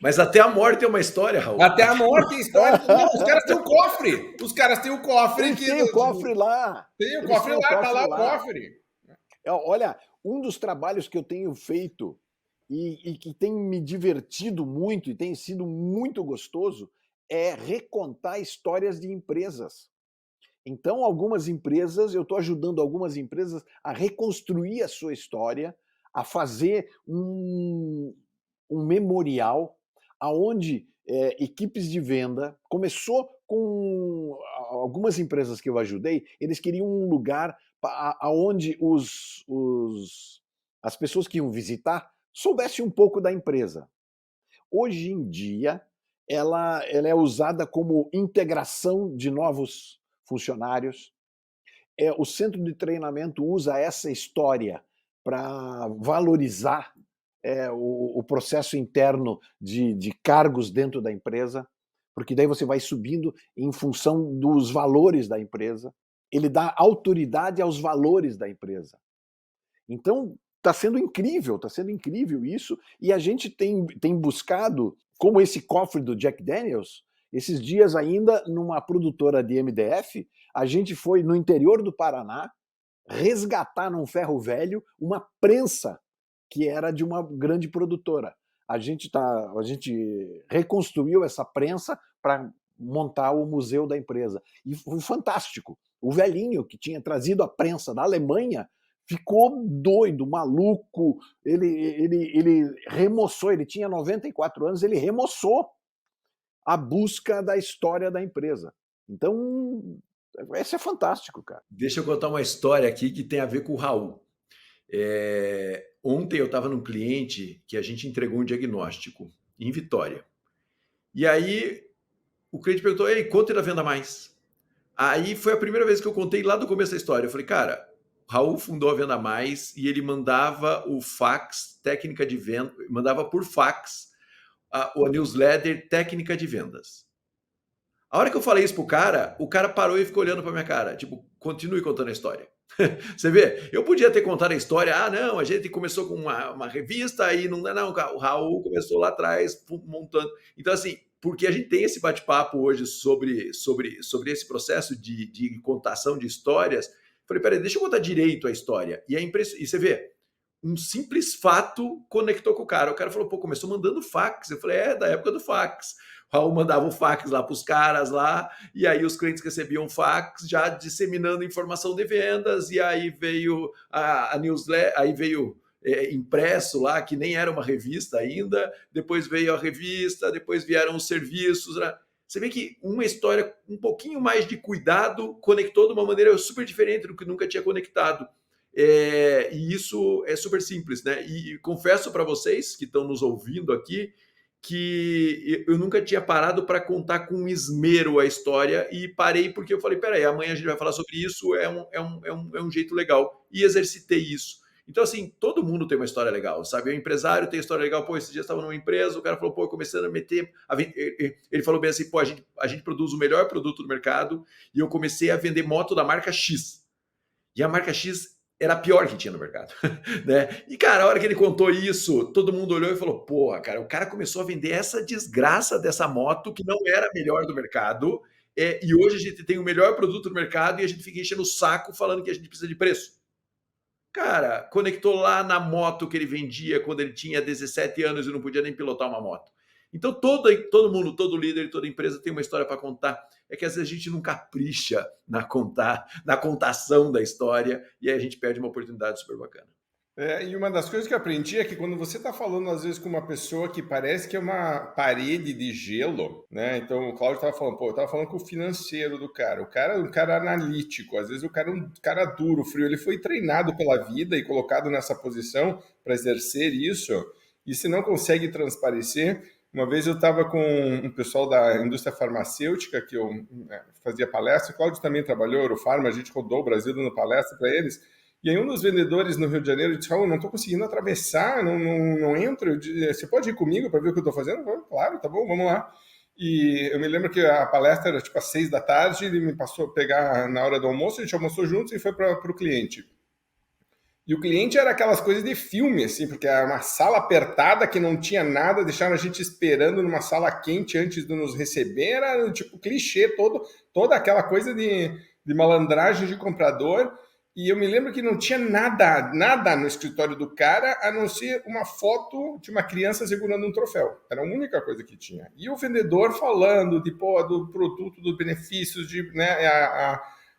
Mas até a morte é uma história, Raul. Até a morte é história. Não, os caras têm o cofre. Os caras têm o cofre. Eles têm o cofre lá. Tem o cofre lá, tá lá o cofre. Olha, um dos trabalhos que eu tenho feito e que tem me divertido muito e tem sido muito gostoso é recontar histórias de empresas. Então, algumas empresas, eu estou ajudando algumas empresas a reconstruir a sua história, a fazer um memorial aonde equipes de venda, começou com algumas empresas que eu ajudei, eles queriam um lugar aonde as pessoas que iam visitar soubessem um pouco da empresa. Hoje em dia, ela é usada como integração de novos funcionários. O centro de treinamento usa essa história para valorizar o processo interno de cargos dentro da empresa, porque daí você vai subindo em função dos valores da empresa. Ele dá autoridade aos valores da empresa. Então, está sendo incrível isso, e a gente tem buscado, como esse cofre do Jack Daniels, esses dias ainda, numa produtora de MDF, a gente foi no interior do Paraná resgatar num ferro velho uma prensa que era de uma grande produtora. A gente reconstruiu essa prensa para montar o museu da empresa. E foi fantástico. O velhinho que tinha trazido a prensa da Alemanha ficou doido, maluco. Ele remoçou, ele tinha 94 anos, ele remoçou a busca da história da empresa. Então, esse é fantástico, cara. Deixa eu contar uma história aqui que tem a ver com o Raul. Ontem eu estava num cliente que a gente entregou um diagnóstico em Vitória. E aí o cliente perguntou, ei, conta da Venda Mais. Aí foi a primeira vez que eu contei lá do começo da história. Eu falei, cara, o Raul fundou a Venda Mais e ele mandava o fax, técnica de venda, mandava por fax a newsletter técnica de vendas. A hora que eu falei isso pro cara, o cara parou e ficou olhando pra minha cara. Tipo, continue contando a história. Você vê? Eu podia ter contado a história. Ah, não, a gente começou com uma revista e não, o Raul começou lá atrás montando. Então, assim, porque a gente tem esse bate-papo hoje sobre esse processo de contação de histórias, falei, peraí, deixa eu contar direito a história. E você vê, um simples fato conectou com o cara. O cara falou, pô, começou mandando fax. Eu falei, da época do fax. O Raul mandava o fax lá para os caras lá, e aí os clientes recebiam fax já disseminando informação de vendas, e aí veio a newsletter, aí veio impresso lá, que nem era uma revista ainda, depois veio a revista, depois vieram os serviços. Né? Você vê que uma história um pouquinho mais de cuidado conectou de uma maneira super diferente do que nunca tinha conectado. E isso é super simples, né? E confesso para vocês que estão nos ouvindo aqui que eu nunca tinha parado para contar com esmero a história e parei porque eu falei, peraí, amanhã a gente vai falar sobre isso, é um jeito legal. E exercitei isso. Então, assim, todo mundo tem uma história legal, sabe? O empresário tem história legal. Pô, esses dias estava numa empresa, o cara falou, pô, começando a meter... Ele falou bem assim, pô, a gente produz o melhor produto do mercado e eu comecei a vender moto da marca X. E a marca X era a pior que tinha no mercado, né? E, cara, a hora que ele contou isso, todo mundo olhou e falou, porra, cara, o cara começou a vender essa desgraça dessa moto que não era a melhor do mercado, e hoje a gente tem o melhor produto do mercado e a gente fica enchendo o saco falando que a gente precisa de preço. Cara, conectou lá na moto que ele vendia quando ele tinha 17 anos e não podia nem pilotar uma moto. Então todo mundo, todo líder, toda empresa tem uma história para contar. É que às vezes a gente não capricha na contação da história e aí a gente perde uma oportunidade super bacana. E uma das coisas que eu aprendi é que quando você está falando, às vezes, com uma pessoa que parece que é uma parede de gelo, né? Então, o Cláudio estava falando, eu estava falando com o financeiro do cara. O cara é um cara analítico, às vezes o cara é um cara duro, frio. Ele foi treinado pela vida e colocado nessa posição para exercer isso, e se não consegue transparecer. Uma vez eu estava com um pessoal da indústria farmacêutica, que eu fazia palestra, o Cláudio também trabalhou, Eurofarma, a gente rodou o Brasil dando palestra para eles. E aí um dos vendedores no Rio de Janeiro disse, Raul, não estou conseguindo atravessar, não entro. Eu disse, você pode ir comigo para ver o que eu estou fazendo? Eu, claro, tá bom, vamos lá. E eu me lembro que a palestra era tipo às 6 da tarde, ele me passou a pegar na hora do almoço, a gente almoçou juntos e foi para o cliente. E o cliente era aquelas coisas de filme, assim, porque era uma sala apertada que não tinha nada, deixaram a gente esperando numa sala quente antes de nos receber, era tipo clichê, toda aquela coisa de malandragem de comprador. E eu me lembro que não tinha nada no escritório do cara, a não ser uma foto de uma criança segurando um troféu. Era a única coisa que tinha. E o vendedor falando do produto, dos benefícios, né,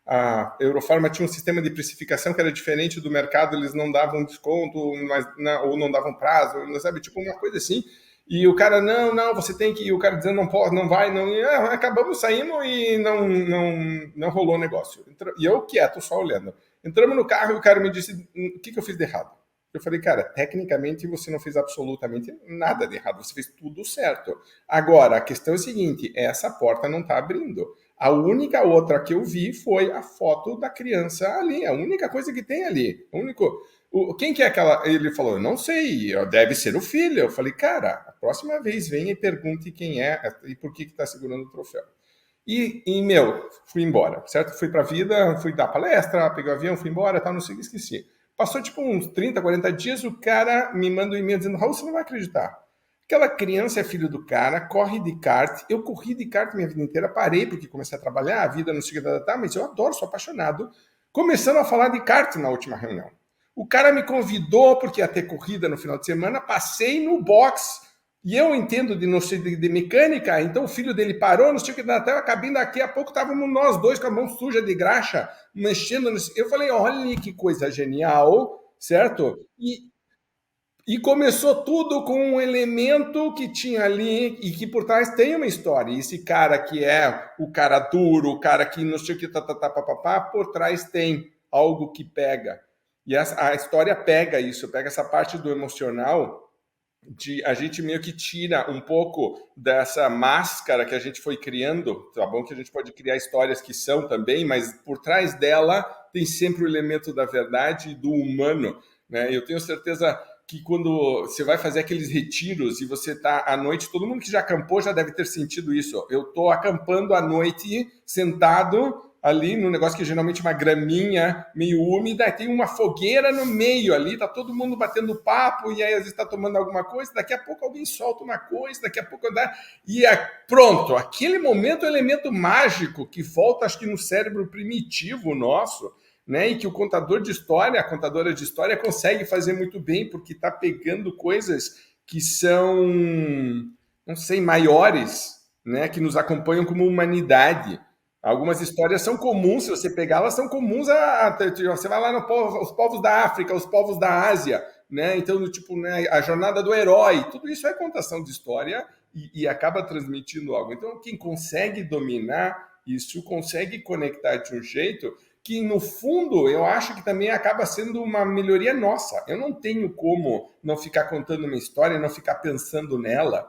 a Eurofarma tinha um sistema de precificação que era diferente do mercado, eles não davam desconto, ou não davam prazo, sabe? Tipo uma coisa assim. E o cara, não, você tem que... E o cara dizendo, não pode, não vai, não... E, acabamos saindo e não rolou o negócio. E eu quieto, só olhando. Entramos no carro e o cara me disse, o que eu fiz de errado? Eu falei, cara, tecnicamente você não fez absolutamente nada de errado, você fez tudo certo. Agora, a questão é a seguinte, essa porta não está abrindo. A única outra que eu vi foi a foto da criança ali, a única coisa que tem ali. Quem que é aquela? Ele falou, eu não sei, deve ser o filho. Eu falei, cara, a próxima vez venha e pergunte quem é e por que está segurando o troféu. Fui embora, certo? Fui pra vida, fui dar palestra, peguei o avião, fui embora, tal, não sei o que, esqueci. Passou tipo uns 30, 40 dias, o cara me manda um e-mail dizendo, Raul, você não vai acreditar. Aquela criança é filho do cara, corre de kart, eu corri de kart minha vida inteira, parei porque comecei a trabalhar, a vida não sei o que, mas eu adoro, sou apaixonado. Começando a falar de kart na última reunião. O cara me convidou porque ia ter corrida no final de semana, passei no box. E eu entendo de mecânica, então o filho dele parou, não sei o que, até a cabine, daqui a pouco estávamos nós dois com a mão suja de graxa, mexendo. Eu falei, olha que coisa genial, certo? E começou tudo com um elemento que tinha ali e que por trás tem uma história. E esse cara que é o cara duro, o cara que não sei o que, papapá, por trás tem algo que pega. E a história pega isso, pega essa parte do emocional, a gente meio que tira um pouco dessa máscara que a gente foi criando. Tá bom que a gente pode criar histórias que são também, mas por trás dela tem sempre o elemento da verdade e do humano, né? Eu tenho certeza que quando você vai fazer aqueles retiros e você tá à noite, todo mundo que já acampou já deve ter sentido isso. Eu tô acampando à noite, sentado ali no negócio que geralmente é uma graminha meio úmida, e tem uma fogueira no meio ali, tá todo mundo batendo papo, e aí às vezes tá tomando alguma coisa, daqui a pouco alguém solta uma coisa, daqui a pouco pronto, aquele momento é um elemento mágico que volta, acho que no cérebro primitivo nosso, né? E que o contador de história, a contadora de história consegue fazer muito bem, porque tá pegando coisas que são, não sei, maiores, né? Que nos acompanham como humanidade. Algumas histórias são comuns, se você pegar, elas são comuns você vai lá no os povos da África, os povos da Ásia, né? Então, tipo, né, a jornada do herói, tudo isso é contação de história e acaba transmitindo algo. Então, quem consegue dominar isso, consegue conectar de um jeito que, no fundo, eu acho que também acaba sendo uma melhoria nossa. Eu não tenho como não ficar contando uma história, não ficar pensando nela,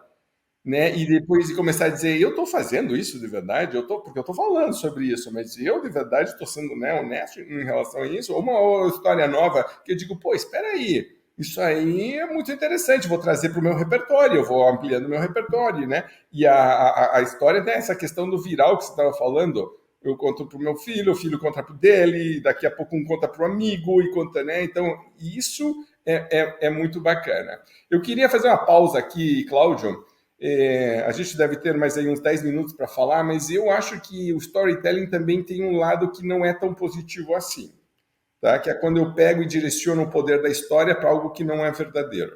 né? E depois de começar a dizer, eu estou fazendo isso de verdade, porque eu estou falando sobre isso, mas eu de verdade estou sendo, né, honesto em relação a isso, ou uma história nova que eu digo, pô, espera aí, isso aí é muito interessante, vou trazer para o meu repertório, eu vou ampliando o meu repertório, né? E a história tem essa questão do viral que você estava falando, eu conto para o meu filho, o filho conta para o dele, daqui a pouco um conta para o amigo, e conta, né? Então, isso é muito bacana. Eu queria fazer uma pausa aqui, Cláudio. A gente deve ter mais aí uns 10 minutos para falar, mas eu acho que o storytelling também tem um lado que não é tão positivo assim, tá? Que é quando eu pego e direciono o poder da história para algo que não é verdadeiro.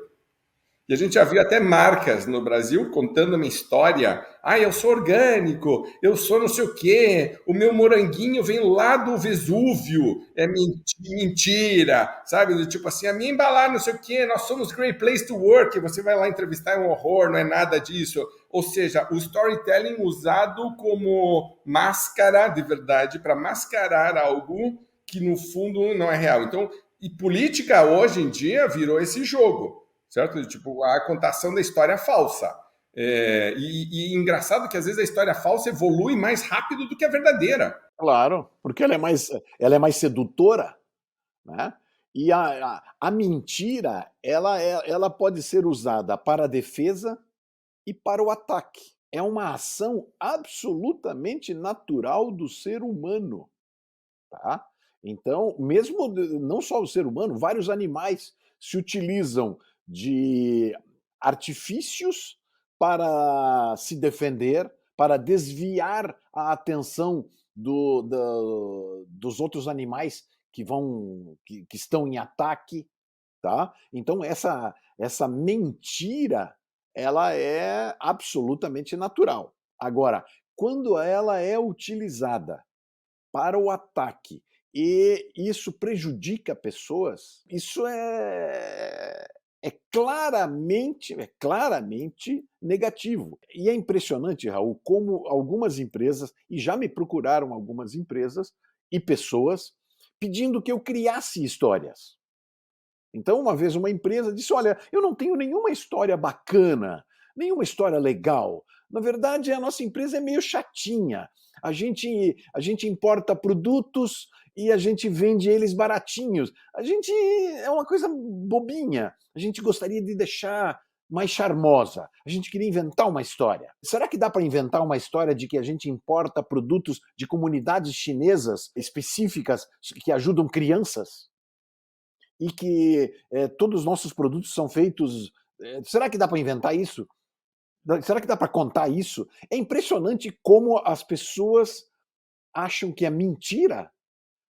E a gente já viu até marcas no Brasil contando uma história. Ah, eu sou orgânico, eu sou não sei o quê, o meu moranguinho vem lá do Vesúvio. É mentira, sabe? Do tipo assim, a minha embalagem não sei o quê, nós somos Great Place to Work. Você vai lá entrevistar, é um horror, não é nada disso. Ou seja, o storytelling usado como máscara de verdade para mascarar algo que no fundo não é real. Então, e política hoje em dia virou esse jogo, certo? Tipo, a contação da história falsa. E engraçado que às vezes a história falsa evolui mais rápido do que a verdadeira. Claro, porque ela é mais sedutora, né? E a mentira, ela pode ser usada para a defesa e para o ataque. É uma ação absolutamente natural do ser humano, tá? Então, mesmo não só o ser humano, vários animais se utilizam de artifícios para se defender, para desviar a atenção dos outros animais que estão em ataque, tá? Então essa mentira, ela é absolutamente natural. Agora, quando ela é utilizada para o ataque e isso prejudica pessoas, isso é claramente negativo. E é impressionante, Raul, como algumas empresas, e já me procuraram algumas empresas e pessoas, pedindo que eu criasse histórias. Então, uma vez uma empresa disse: olha, eu não tenho nenhuma história bacana, nenhuma história legal. Na verdade, a nossa empresa é meio chatinha. A gente importa produtos e a gente vende eles baratinhos. A gente é uma coisa bobinha. A gente gostaria de deixar mais charmosa. A gente queria inventar uma história. Será que dá para inventar uma história de que a gente importa produtos de comunidades chinesas específicas que ajudam crianças? E que todos os nossos produtos são feitos. Será que dá para inventar isso? Será que dá para contar isso? É impressionante como as pessoas acham que a mentira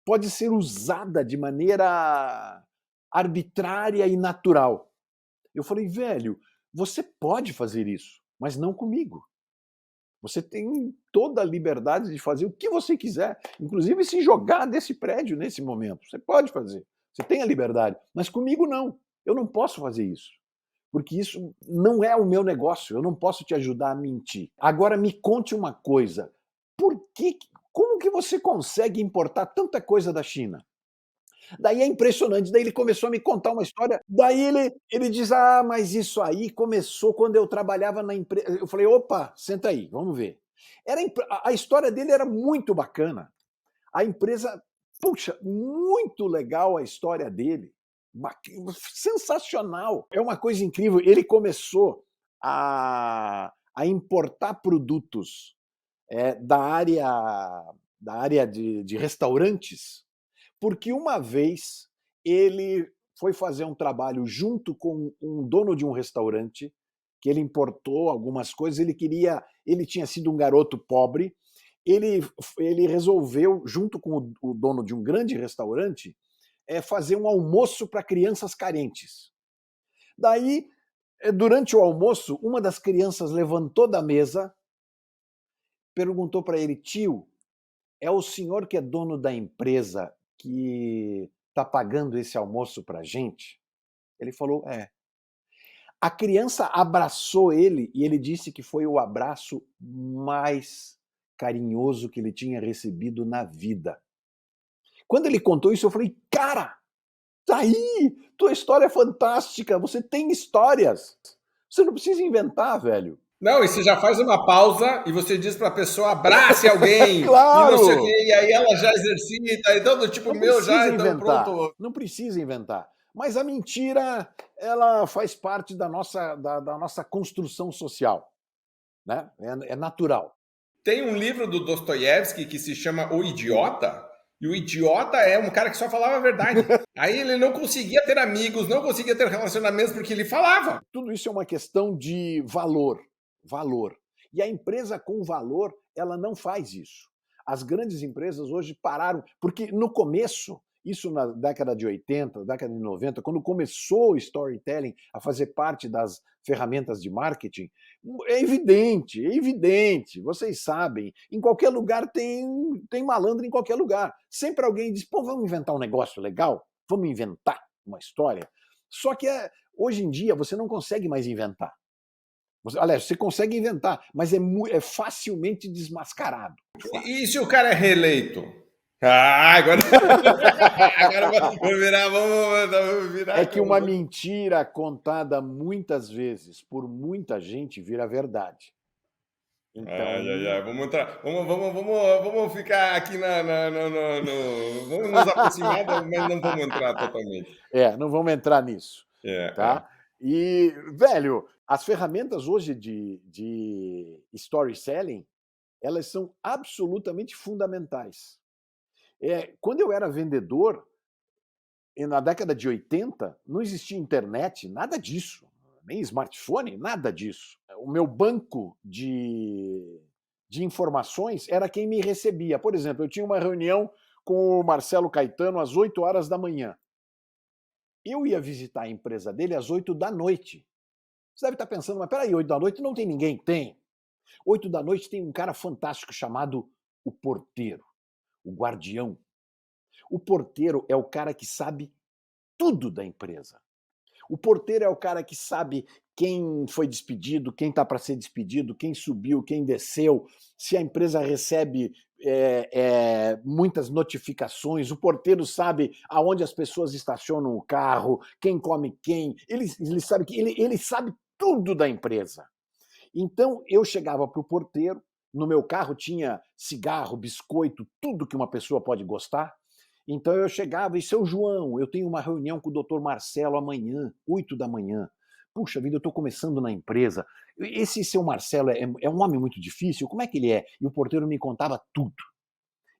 pode ser usada de maneira arbitrária e natural. Eu falei, velho, você pode fazer isso, mas não comigo. Você tem toda a liberdade de fazer o que você quiser, inclusive se jogar desse prédio nesse momento. Você pode fazer. Você tem a liberdade, mas comigo não. Eu não posso fazer isso, porque isso não é o meu negócio. Eu não posso te ajudar a mentir. Agora me conte uma coisa. Como que você consegue importar tanta coisa da China? Daí é impressionante. Daí ele começou a me contar uma história. Daí ele diz: ah, mas isso aí começou quando eu trabalhava na empresa. Eu falei: opa, senta aí, vamos ver. A história dele era muito bacana. A empresa, puxa, muito legal a história dele. Sensacional. É uma coisa incrível. Ele começou a importar produtos da área de restaurantes, porque uma vez ele foi fazer um trabalho junto com um dono de um restaurante, que ele importou algumas coisas, ele tinha sido um garoto pobre, ele resolveu, junto com o dono de um grande restaurante, fazer um almoço para crianças carentes. Daí, durante o almoço, uma das crianças levantou da mesa, perguntou para ele: tio, é o senhor que é dono da empresa que está pagando esse almoço para a gente? Ele falou: é. A criança abraçou ele e ele disse que foi o abraço mais carinhoso que ele tinha recebido na vida. Quando ele contou isso, eu falei: cara, tá aí! Tua história é fantástica, você tem histórias. Você não precisa inventar, velho. Não, e você já faz uma pausa e você diz para a pessoa abrace alguém e não sei o Claro! quê, e aí ela já exercita, então do tipo Não meu já, precisa então inventar, pronto. não precisa inventar. Mas a mentira, ela faz parte da nossa construção social, né? É natural. Tem um livro do Dostoiévski que se chama O Idiota, e o idiota é um cara que só falava a verdade. Aí ele não conseguia ter amigos, não conseguia ter relacionamentos porque ele falava. Tudo isso é uma questão de valor, valor. E a empresa com valor, ela não faz isso. As grandes empresas hoje pararam, porque no começo Isso na década de 80, década de 90, quando começou o storytelling a fazer parte das ferramentas de marketing, é evidente, vocês sabem, em qualquer lugar tem malandro em qualquer lugar. Sempre alguém diz, pô, vamos inventar um negócio legal? Vamos inventar uma história? Só que hoje em dia você não consegue mais inventar. Aliás, você consegue inventar, mas é facilmente desmascarado. E se o cara é reeleito? Agora, agora vamos virar. É que uma mentira contada muitas vezes por muita gente vira verdade. Então... Vamos entrar. Vamos ficar aqui vamos nos aproximar, mas não vamos entrar totalmente. Não vamos entrar nisso. Tá? E, velho, as ferramentas hoje de storytelling, elas são absolutamente fundamentais. Quando eu era vendedor, na década de 80, não existia internet, nada disso. Nem smartphone, nada disso. O meu banco de informações era quem me recebia. Por exemplo, eu tinha uma reunião com o Marcelo Caetano às 8 horas da manhã. Eu ia visitar a empresa dele às 8 da noite. Você deve estar pensando, mas peraí, 8 da noite não tem ninguém? Tem. 8 da noite tem um cara fantástico chamado o porteiro, o guardião. O porteiro é o cara que sabe tudo da empresa. O porteiro é o cara que sabe quem foi despedido, quem está para ser despedido, quem subiu, quem desceu, se a empresa recebe muitas notificações. O porteiro sabe aonde as pessoas estacionam o carro, quem come quem. Ele sabe tudo da empresa. Então, eu chegava para o porteiro, no meu carro tinha cigarro, biscoito, tudo que uma pessoa pode gostar. Então eu chegava e, seu João, eu tenho uma reunião com o doutor Marcelo amanhã, 8 da manhã. Puxa vida, eu estou começando na empresa. Esse seu Marcelo é um homem muito difícil, como é que ele é? E o porteiro me contava tudo.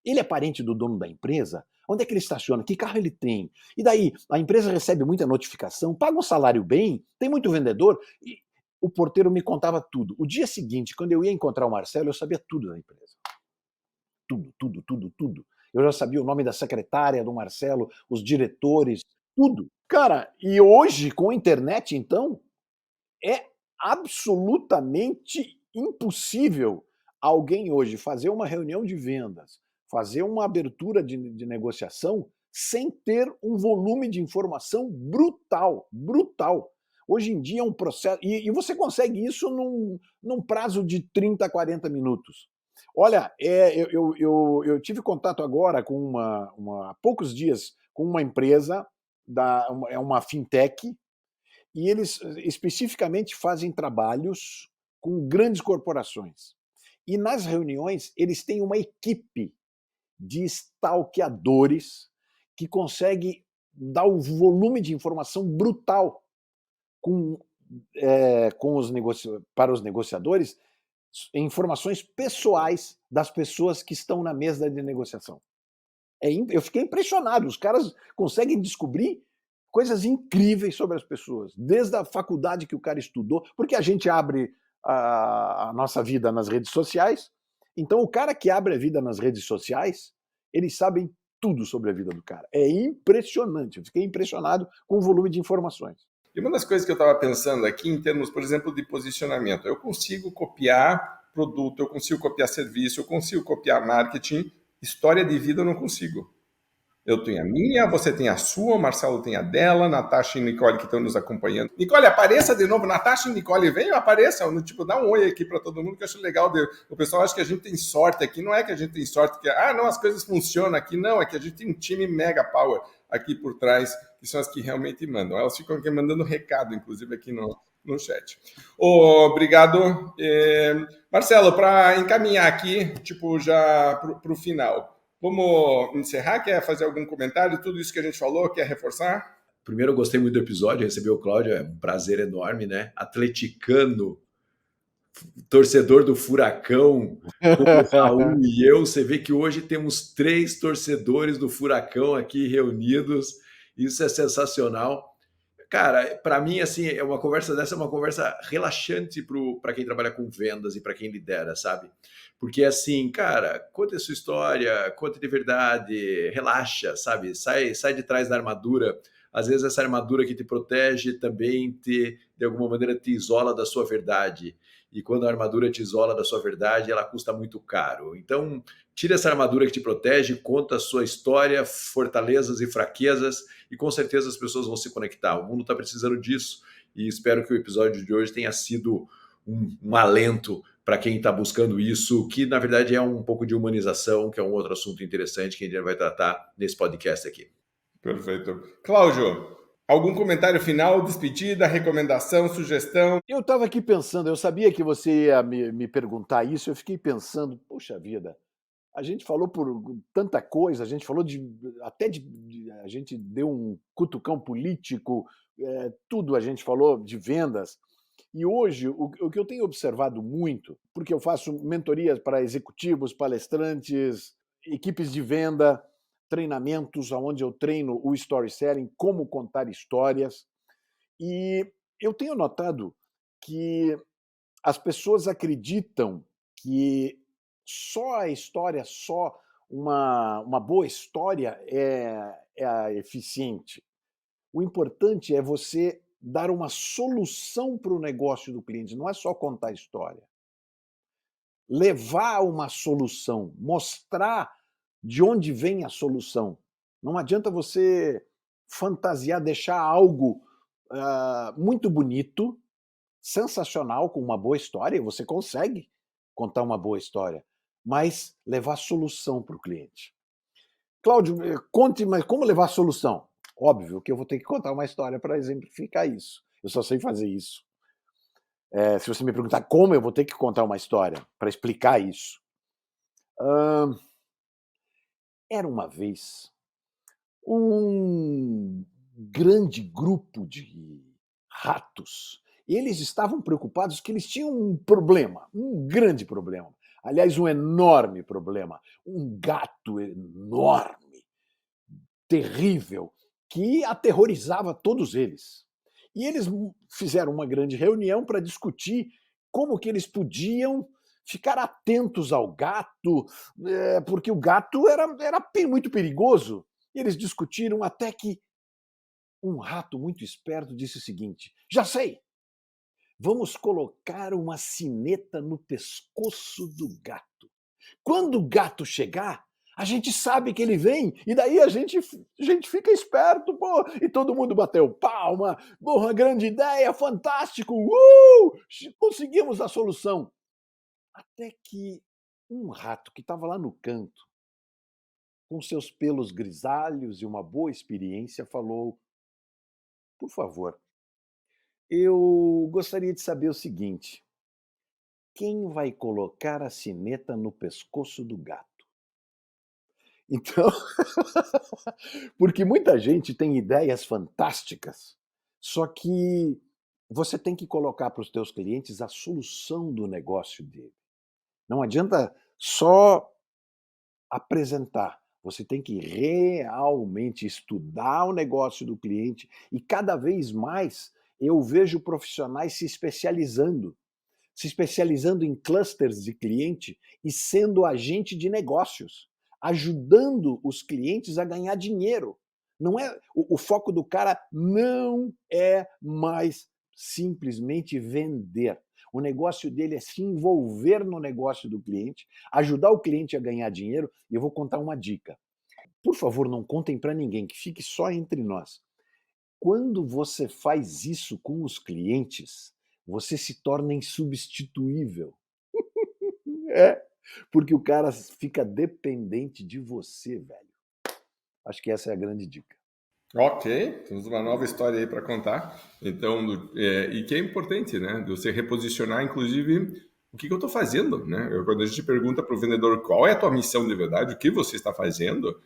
Ele é parente do dono da empresa? Onde é que ele estaciona? Que carro ele tem? E daí, a empresa recebe muita notificação, paga um salário bem, tem muito vendedor. E o porteiro me contava tudo. O dia seguinte, quando eu ia encontrar o Marcelo, eu sabia tudo da empresa. Tudo. Eu já sabia o nome da secretária do Marcelo, os diretores, tudo. Cara, e hoje, com a internet, então, é absolutamente impossível alguém hoje fazer uma reunião de vendas, fazer uma abertura de negociação sem ter um volume de informação brutal. Hoje em dia é um processo... E você consegue isso num prazo de 30, 40 minutos. Olha, eu tive contato agora com há poucos dias com uma empresa, uma fintech, e eles especificamente fazem trabalhos com grandes corporações. E nas reuniões, eles têm uma equipe de stalkeadores que consegue dar um volume de informação brutal para os negociadores, informações pessoais das pessoas que estão na mesa de negociação. Eu fiquei impressionado, os caras conseguem descobrir coisas incríveis sobre as pessoas, desde a faculdade que o cara estudou, porque a gente abre a nossa vida nas redes sociais, então o cara que abre a vida nas redes sociais, eles sabem tudo sobre a vida do cara. É impressionante, eu fiquei impressionado com o volume de informações. E uma das coisas que eu estava pensando aqui, em termos, por exemplo, de posicionamento, eu consigo copiar produto, eu consigo copiar serviço, eu consigo copiar marketing, história de vida eu não consigo. Eu tenho a minha, você tem a sua, o Marcelo tem a dela, Natasha e Nicole que estão nos acompanhando. Nicole, apareça de novo. Natasha e Nicole, venham, apareçam. Dá um oi aqui para todo mundo, que eu acho legal. O pessoal acha que a gente tem sorte aqui. Não é que a gente tem sorte, não, as coisas funcionam aqui. Não, é que a gente tem um time mega power aqui por trás, que são as que realmente mandam. Elas ficam aqui mandando recado, inclusive, aqui no chat. Obrigado. Marcelo, para encaminhar aqui, já para o final, vamos encerrar? Quer fazer algum comentário? Tudo isso que a gente falou, quer reforçar? Primeiro, eu gostei muito do episódio, receber o Cláudio, é um prazer enorme, né? Atleticano, torcedor do Furacão, como o Raul e eu, você vê que hoje temos 3 torcedores do Furacão aqui reunidos, isso é sensacional. Cara, para mim, assim, uma conversa dessa é uma conversa relaxante para quem trabalha com vendas e para quem lidera, sabe? Porque assim, cara, conta a sua história, conta de verdade, relaxa, sabe? Sai de trás da armadura. Às vezes essa armadura que te protege também de alguma maneira te isola da sua verdade. E quando a armadura te isola da sua verdade, ela custa muito caro. Então, tira essa armadura que te protege, conta a sua história, fortalezas e fraquezas, e com certeza as pessoas vão se conectar. O mundo está precisando disso, e espero que o episódio de hoje tenha sido um alento para quem está buscando isso, que na verdade é um pouco de humanização, que é um outro assunto interessante que a gente vai tratar nesse podcast aqui. Perfeito. Cláudio, algum comentário final, despedida, recomendação, sugestão? Eu estava aqui pensando, eu sabia que você ia me perguntar isso, eu fiquei pensando, poxa vida, a gente falou por tanta coisa, a gente falou a gente deu um cutucão político, tudo a gente falou de vendas. E hoje, o que eu tenho observado muito, porque eu faço mentorias para executivos, palestrantes, equipes de venda, treinamentos onde eu treino o storytelling, como contar histórias, e eu tenho notado que as pessoas acreditam que só a história, só uma boa história é a eficiente. O importante é você dar uma solução para o negócio do cliente, não é só contar a história. Levar uma solução, mostrar de onde vem a solução. Não adianta você fantasiar, deixar algo muito bonito, sensacional, com uma boa história, você consegue contar uma boa história, mas levar solução para o cliente. Cláudio, conte, mas como levar solução? Óbvio que eu vou ter que contar uma história para exemplificar isso. Eu só sei fazer isso. Se você me perguntar como, eu vou ter que contar uma história para explicar isso. Era uma vez um grande grupo de ratos. E eles estavam preocupados que eles tinham um problema, um grande problema. Aliás, um enorme problema. Um gato enorme, terrível, que aterrorizava todos eles. E eles fizeram uma grande reunião para discutir como que eles podiam ficar atentos ao gato, porque o gato era muito perigoso. E eles discutiram até que um rato muito esperto disse o seguinte: já sei, vamos colocar uma sineta no pescoço do gato. Quando o gato chegar, a gente sabe que ele vem, e daí a gente fica esperto, pô, e todo mundo bateu palma, uma grande ideia, fantástico, conseguimos a solução. Até que um rato que estava lá no canto, com seus pelos grisalhos e uma boa experiência, falou: por favor, eu gostaria de saber o seguinte: quem vai colocar a sineta no pescoço do gato? Então, porque muita gente tem ideias fantásticas, só que você tem que colocar para os teus clientes a solução do negócio dele. Não adianta só apresentar, você tem que realmente estudar o negócio do cliente, e cada vez mais eu vejo profissionais se especializando em clusters de cliente e sendo agente de negócios, ajudando os clientes a ganhar dinheiro. Não é o foco do cara não é mais simplesmente vender. O negócio dele é se envolver no negócio do cliente, ajudar o cliente a ganhar dinheiro. E eu vou contar uma dica. Por favor, não contem para ninguém, que fique só entre nós. Quando você faz isso com os clientes, você se torna insubstituível. Porque o cara fica dependente de você, velho. Acho que essa é a grande dica. Ok, temos uma nova história aí para contar. Então, e que é importante, né? De você reposicionar, inclusive, o que eu estou fazendo, né? Quando a gente pergunta para o vendedor qual é a tua missão de verdade, o que você está fazendo,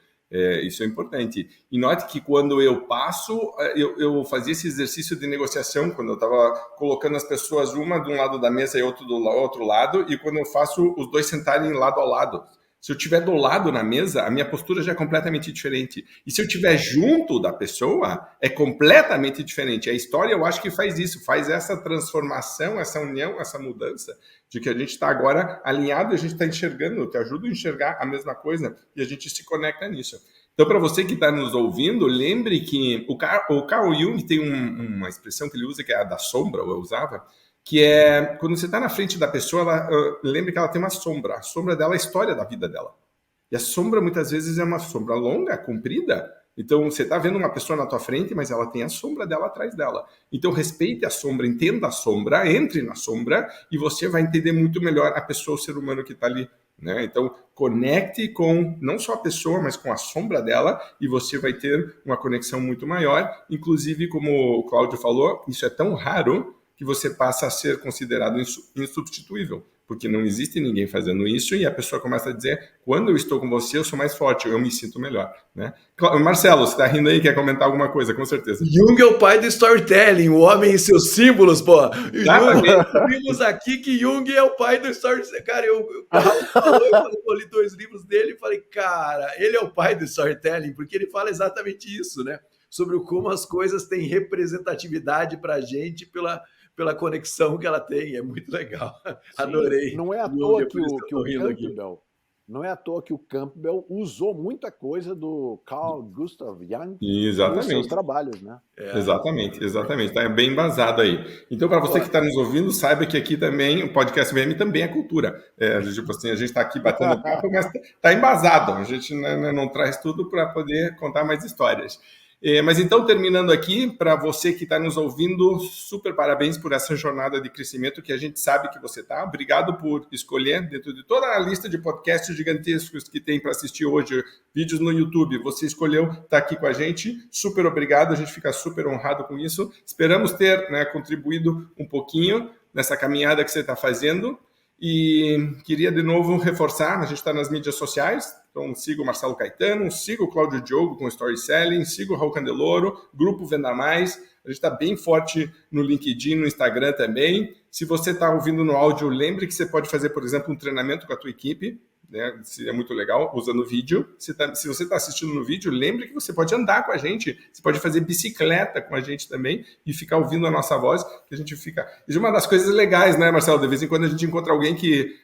isso é importante. E note que quando eu passo, eu fazia esse exercício de negociação, quando eu estava colocando as pessoas uma de um lado da mesa e outra do outro lado, e quando eu faço os dois sentarem lado a lado. Se eu estiver do lado na mesa, a minha postura já é completamente diferente. E se eu estiver junto da pessoa, é completamente diferente. A história, eu acho que faz isso, faz essa transformação, essa união, essa mudança, de que a gente está agora alinhado e a gente está enxergando, eu te ajudo a enxergar a mesma coisa e a gente se conecta nisso. Então, para você que está nos ouvindo, lembre que o Carl Jung tem uma expressão que ele usa, que é a da sombra, ou eu usava, que é quando você está na frente da pessoa, lembre que ela tem uma sombra. A sombra dela é a história da vida dela. E a sombra, muitas vezes, é uma sombra longa, comprida. Então, você está vendo uma pessoa na tua frente, mas ela tem a sombra dela atrás dela. Então, respeite a sombra, entenda a sombra, entre na sombra e você vai entender muito melhor a pessoa, o ser humano que está ali. Né? Então, conecte com não só a pessoa, mas com a sombra dela e você vai ter uma conexão muito maior. Inclusive, como o Cláudio falou, isso é tão raro que você passa a ser considerado insubstituível, porque não existe ninguém fazendo isso e a pessoa começa a dizer, quando eu estou com você, eu sou mais forte, eu me sinto melhor. Né? Marcelo, você está rindo aí, quer comentar alguma coisa, com certeza. Jung é o pai do storytelling, o homem e seus símbolos, pô. Vimos aqui que Jung é o pai do storytelling. Cara, eu li 2 livros dele e falei, cara, ele é o pai do storytelling, porque ele fala exatamente isso, né? Sobre como as coisas têm representatividade para a gente pela conexão que ela tem, é muito legal. Sim, adorei. Não é à toa que o Campbell, não é à toa que o Campbell usou muita coisa do Carl Gustav Jung nos seus trabalhos, né? Exatamente. Está bem embasado aí. Então, para você que está nos ouvindo, saiba que aqui também, o Podcast VM também é cultura. Tipo assim, a gente está aqui batendo papo, mas está embasado. A gente não traz tudo para poder contar mais histórias. Mas então, terminando aqui, para você que está nos ouvindo, super parabéns por essa jornada de crescimento que a gente sabe que você está. Obrigado por escolher, dentro de toda a lista de podcasts gigantescos que tem para assistir hoje, vídeos no YouTube, você escolheu estar aqui com a gente. Super obrigado, a gente fica super honrado com isso. Esperamos ter contribuído um pouquinho nessa caminhada que você está fazendo. E queria de novo reforçar, a gente está nas mídias sociais, então siga o Marcelo Caetano, siga o Cláudio Diogo com Storytelling, siga o Raul Candeloro, Grupo Venda Mais, a gente está bem forte no LinkedIn, no Instagram também. Se você está ouvindo no áudio, lembre que você pode fazer, por exemplo, um treinamento com a tua equipe, né? Seria muito legal, usando vídeo. Se você está assistindo no vídeo, lembre que você pode andar com a gente, você pode fazer bicicleta com a gente também e ficar ouvindo a nossa voz, que a gente fica... Isso é uma das coisas legais, né, Marcelo? De vez em quando a gente encontra alguém que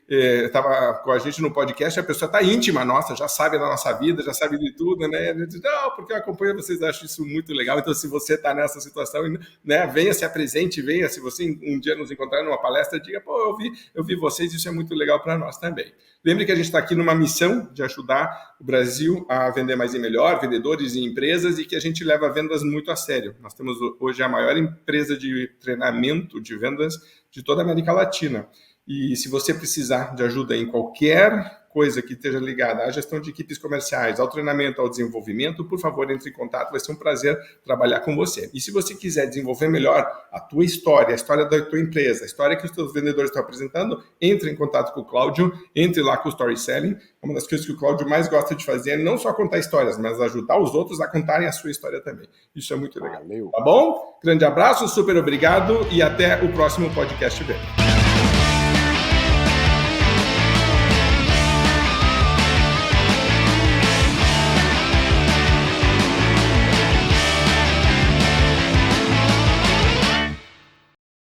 estava com a gente no podcast, a pessoa está íntima nossa, já sabe da nossa vida, já sabe de tudo, né? A gente diz, não, porque eu acompanho vocês, acho isso muito legal. Então, se você está nessa situação, né, venha, se apresente, venha. Se você um dia nos encontrar numa palestra, diga, pô, eu vi vocês, isso é muito legal para nós também. Lembre que a gente está aqui numa missão de ajudar o Brasil a vender mais e melhor, vendedores e empresas, e que a gente leva vendas muito a sério. Nós temos hoje a maior empresa de treinamento de vendas de toda a América Latina. E se você precisar de ajuda em qualquer coisa que esteja ligada à gestão de equipes comerciais, ao treinamento, ao desenvolvimento, por favor, entre em contato, vai ser um prazer trabalhar com você. E se você quiser desenvolver melhor a tua história, a história da tua empresa, a história que os teus vendedores estão apresentando, entre em contato com o Cláudio, entre lá com o Storytelling. Uma das coisas que o Cláudio mais gosta de fazer é não só contar histórias, mas ajudar os outros a contarem a sua história também. Isso é muito legal. Valeu. Tá bom? Grande abraço, super obrigado e até o próximo podcast.